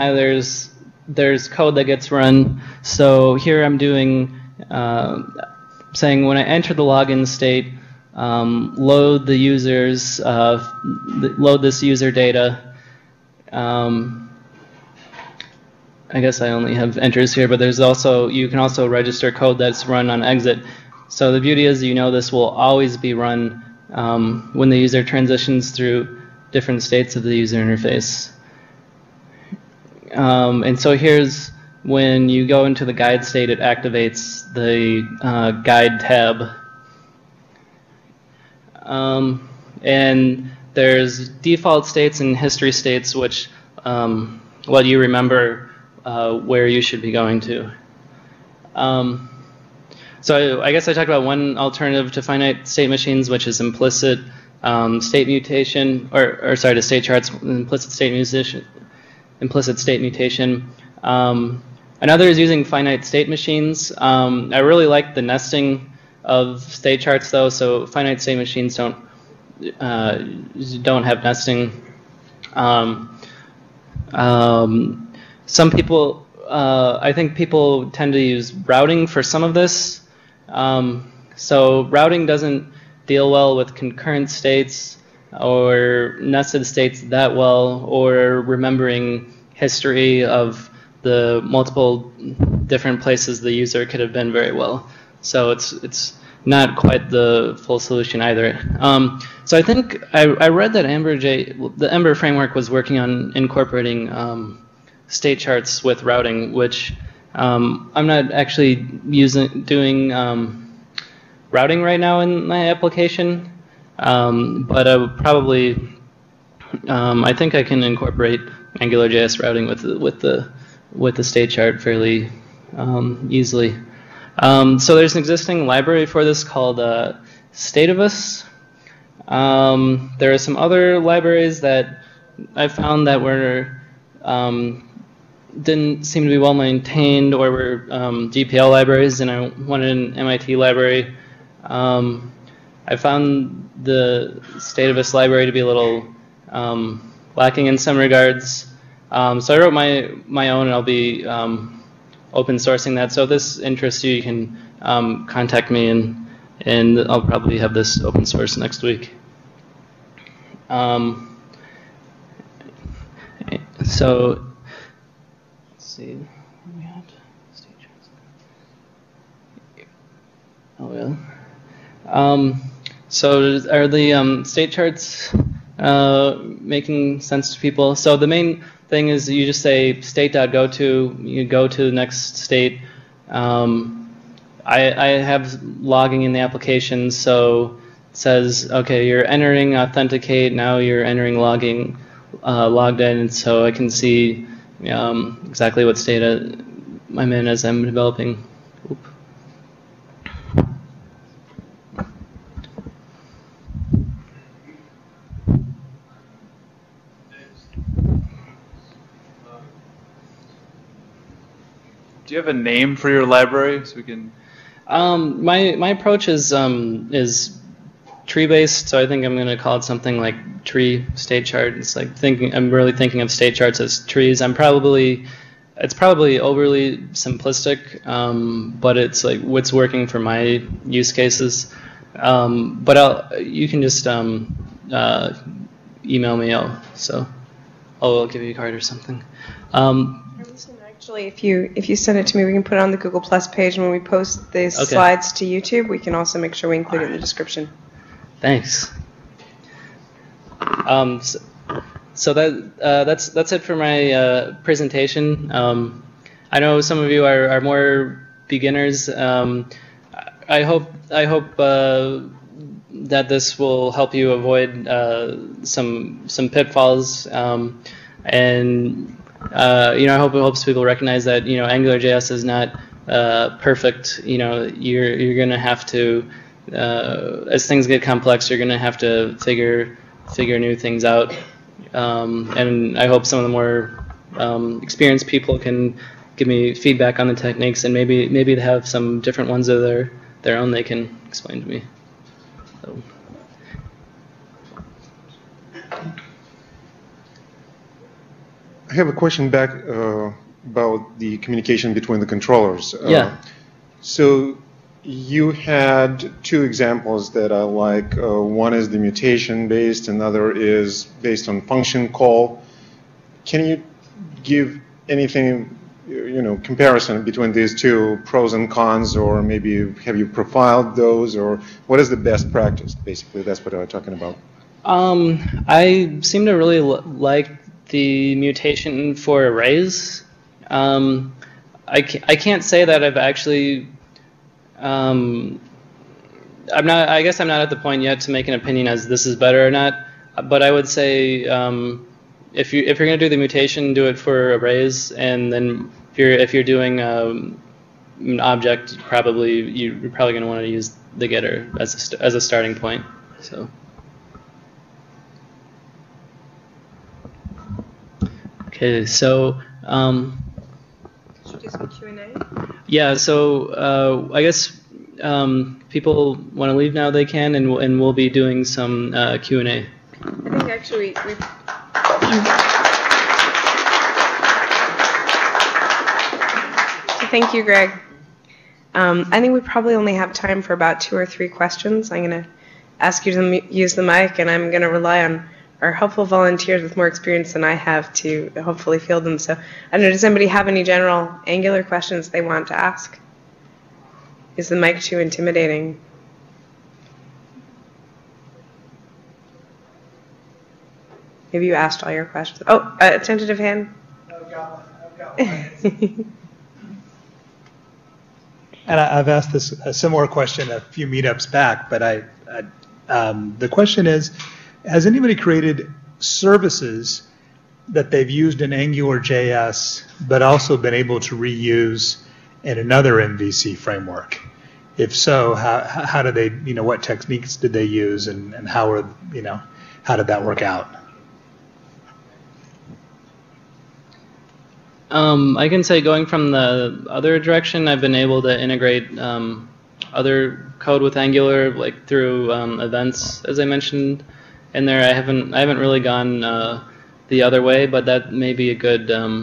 there's code that gets run. So here I'm doing saying when I enter the login state, load the users, load this user data. I guess I only have enters here, but there's also, you can also register code that's run on exit. So the beauty is, this will always be run when the user transitions through different states of the user interface. And so here's when you go into the guide state, it activates the guide tab. And there's default states and history states, which let you remember where you should be going to. So I guess I talked about one alternative to finite state machines, which is implicit state mutation, or sorry, to state charts, implicit state mutation. Another is using finite state machines. I really like the nesting of state charts, though. So finite state machines don't have nesting. Some people, I think people tend to use routing for some of this. So routing doesn't deal well with concurrent states or nested states that well, or remembering history of the multiple different places the user could have been very well. So it's not quite the full solution either. So I think I read that the Ember framework was working on incorporating state charts with routing, which I'm not actually doing routing right now in my application, but I would probably, I think I can incorporate AngularJS routing with the state chart fairly easily. So there's an existing library for this called Stativus. There are some other libraries that I found that were didn't seem to be well maintained, or were GPL libraries, and I wanted an MIT library. I found the Stativus library to be a little lacking in some regards. So I wrote my own, and I'll be open sourcing that. So if this interests you, you can contact me, and I'll probably have this open source next week. So let's see. Where we at? State charts. Oh yeah. So are the state charts making sense to people? So the main thing is you just say state.goto, you go to the next state. I have logging in the application, so it says, okay, you're entering authenticate, now you're entering logging, logged in, so I can see exactly what state I'm in as I'm developing. Oop. Do you have a name for your library so we can? My approach is tree based, so I think I'm going to call it something like tree state chart. It's like I'm really thinking of state charts as trees. It's probably overly simplistic, but it's like what's working for my use cases. But you can just email me. I'll give you a card or something. Actually, if you send it to me, we can put it on the Google Plus page, and when we post these slides to YouTube, we can also make sure we include it in the description. Thanks. So that's it for my presentation. I know some of you are more beginners. I hope that this will help you avoid some pitfalls, and I hope it helps people recognize that AngularJS is not perfect. You're going to have to, as things get complex, you're going to have to figure new things out. And I hope some of the more experienced people can give me feedback on the techniques, and maybe they have some different ones of their own they can explain to me. So. I have a question back about the communication between the controllers. Yeah. So you had two examples that I like. One is the mutation based, another is based on function call. Can you give anything, comparison between these two, pros and cons, or maybe have you profiled those, or what is the best practice? Basically, that's what I'm talking about. I seem to really like the mutation for arrays. I can't say that I've actually. I guess I'm not at the point yet to make an opinion as this is better or not. But I would say if you're going to do the mutation, do it for arrays, and then if you're doing an object, you're probably going to want to use the getter as a starting point. So. Okay, so should we do some Q&A? Yeah, so I guess people want to leave now, they can, and we'll be doing some Q&A. I think actually we so thank you, Greg. I think we probably only have time for about 2 or 3 questions. I'm going to ask you to use the mic, and I'm going to rely on our helpful volunteers with more experience than I have to hopefully field them. So I don't know, does anybody have any general Angular questions they want to ask? Is the mic too intimidating? Have you asked all your questions? Oh, a tentative hand? I've got one. And I've asked a similar question a few meetups back, but the question is, has anybody created services that they've used in AngularJS but also been able to reuse in another MVC framework? If so, how did they, what techniques did they use, and how did that work out? I can say, going from the other direction, I've been able to integrate other code with Angular, like through events, as I mentioned in there. I haven't really gone the other way, but that may be a good. To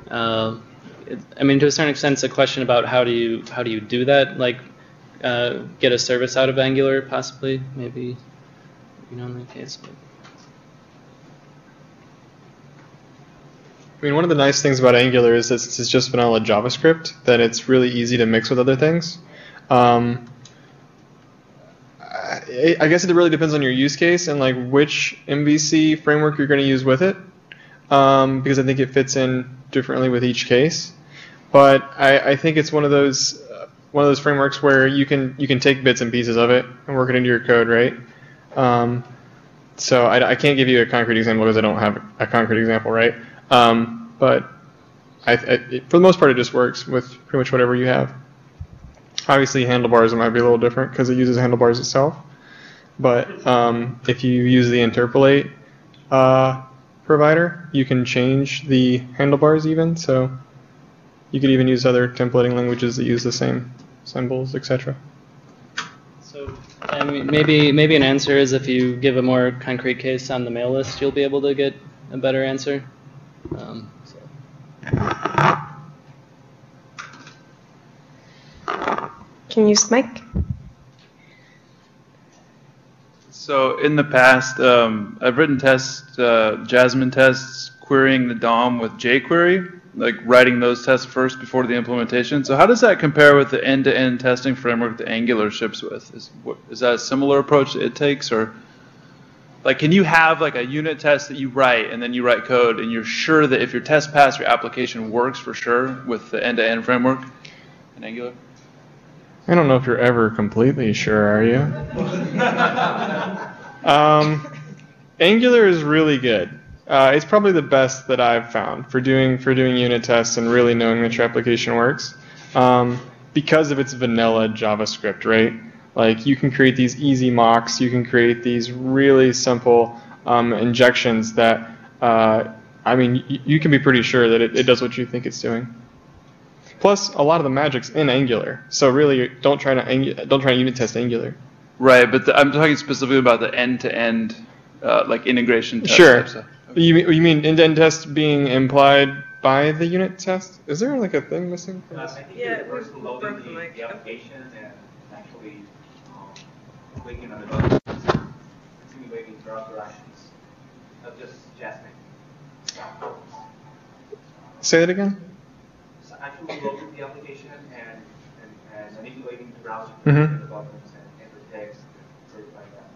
a certain extent, it's a question about how do you do that, like get a service out of Angular, possibly, maybe, in that case. But. One of the nice things about Angular is that it's just vanilla JavaScript, that it's really easy to mix with other things. I guess it really depends on your use case and like which MVC framework you're going to use with it, because I think it fits in differently with each case. But I think it's one of those frameworks where you can take bits and pieces of it and work it into your code, right? So I can't give you a concrete example because I don't have a concrete example, right? But for the most part, it just works with pretty much whatever you have. Obviously, handlebars, it might be a little different because it uses handlebars itself. But if you use the interpolate provider, you can change the handlebars even. So you could even use other templating languages that use the same symbols, etc. So maybe an answer is if you give a more concrete case on the mail list, you'll be able to get a better answer. Can you use the mic? So in the past, I've written tests, Jasmine tests, querying the DOM with jQuery, like writing those tests first before the implementation. So how does that compare with the end-to-end testing framework that Angular ships with? Is that a similar approach that it takes, or like can you have like a unit test that you write and then you write code and you're sure that if your test pass, your application works for sure with the end-to-end framework in Angular? I don't know if you're ever completely sure, are you? Angular is really good. It's probably the best that I've found for doing unit tests and really knowing that your application works, because of its vanilla JavaScript, right? Like you can create these easy mocks, you can create these really simple injections that, I mean, you can be pretty sure that it does what you think it's doing. Plus, a lot of the magic's in Angular, so really don't try to unit test Angular. Right, but I'm talking specifically about the end-to-end like integration test. Sure. Type stuff. You mean end-to-end test being implied by the unit test? Is there like a thing missing? I think you're first loading the application and actually clicking on the button, simulating browser actions, not just Jasmine. Say that again? So actually loading the application and manipulating the browser, Mm-hmm. the buttons and enter text and stuff like that.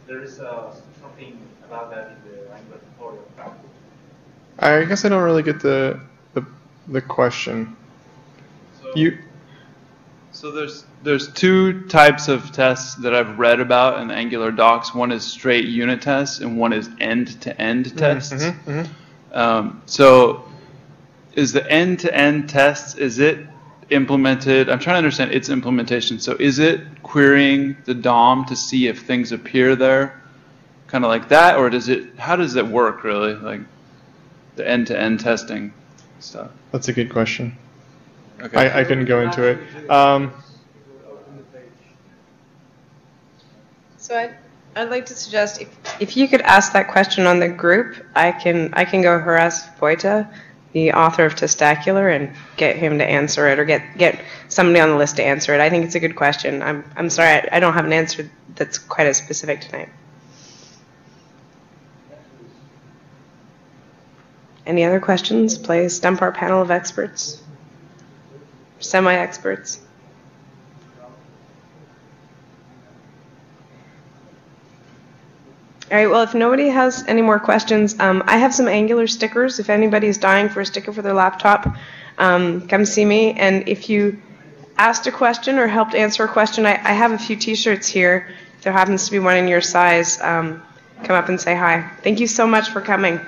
There is something about that in the Angular tutorial. I guess I don't really get the question. So there's two types of tests that I've read about in the Angular docs. One is straight unit tests, and one is end-to-end tests. Mm-hmm, mm-hmm. So is the end-to-end tests, is it implemented? I'm trying to understand its implementation. So is it querying the DOM to see if things appear there, kind of like that, or how does it work really, like the end-to-end testing stuff? That's a good question. Okay. I couldn't go into it. So I'd like to suggest if you could ask that question on the group, I can go harass Vojta, the author of Testacular, and get him to answer it, or get somebody on the list to answer it. I think it's a good question. I'm sorry I don't have an answer that's quite as specific tonight. Any other questions? Please stump our panel of experts, semi-experts. All right, well, if nobody has any more questions, I have some Angular stickers. If anybody's dying for a sticker for their laptop, come see me. And if you asked a question or helped answer a question, I have a few T-shirts here. If there happens to be one in your size, come up and say hi. Thank you so much for coming.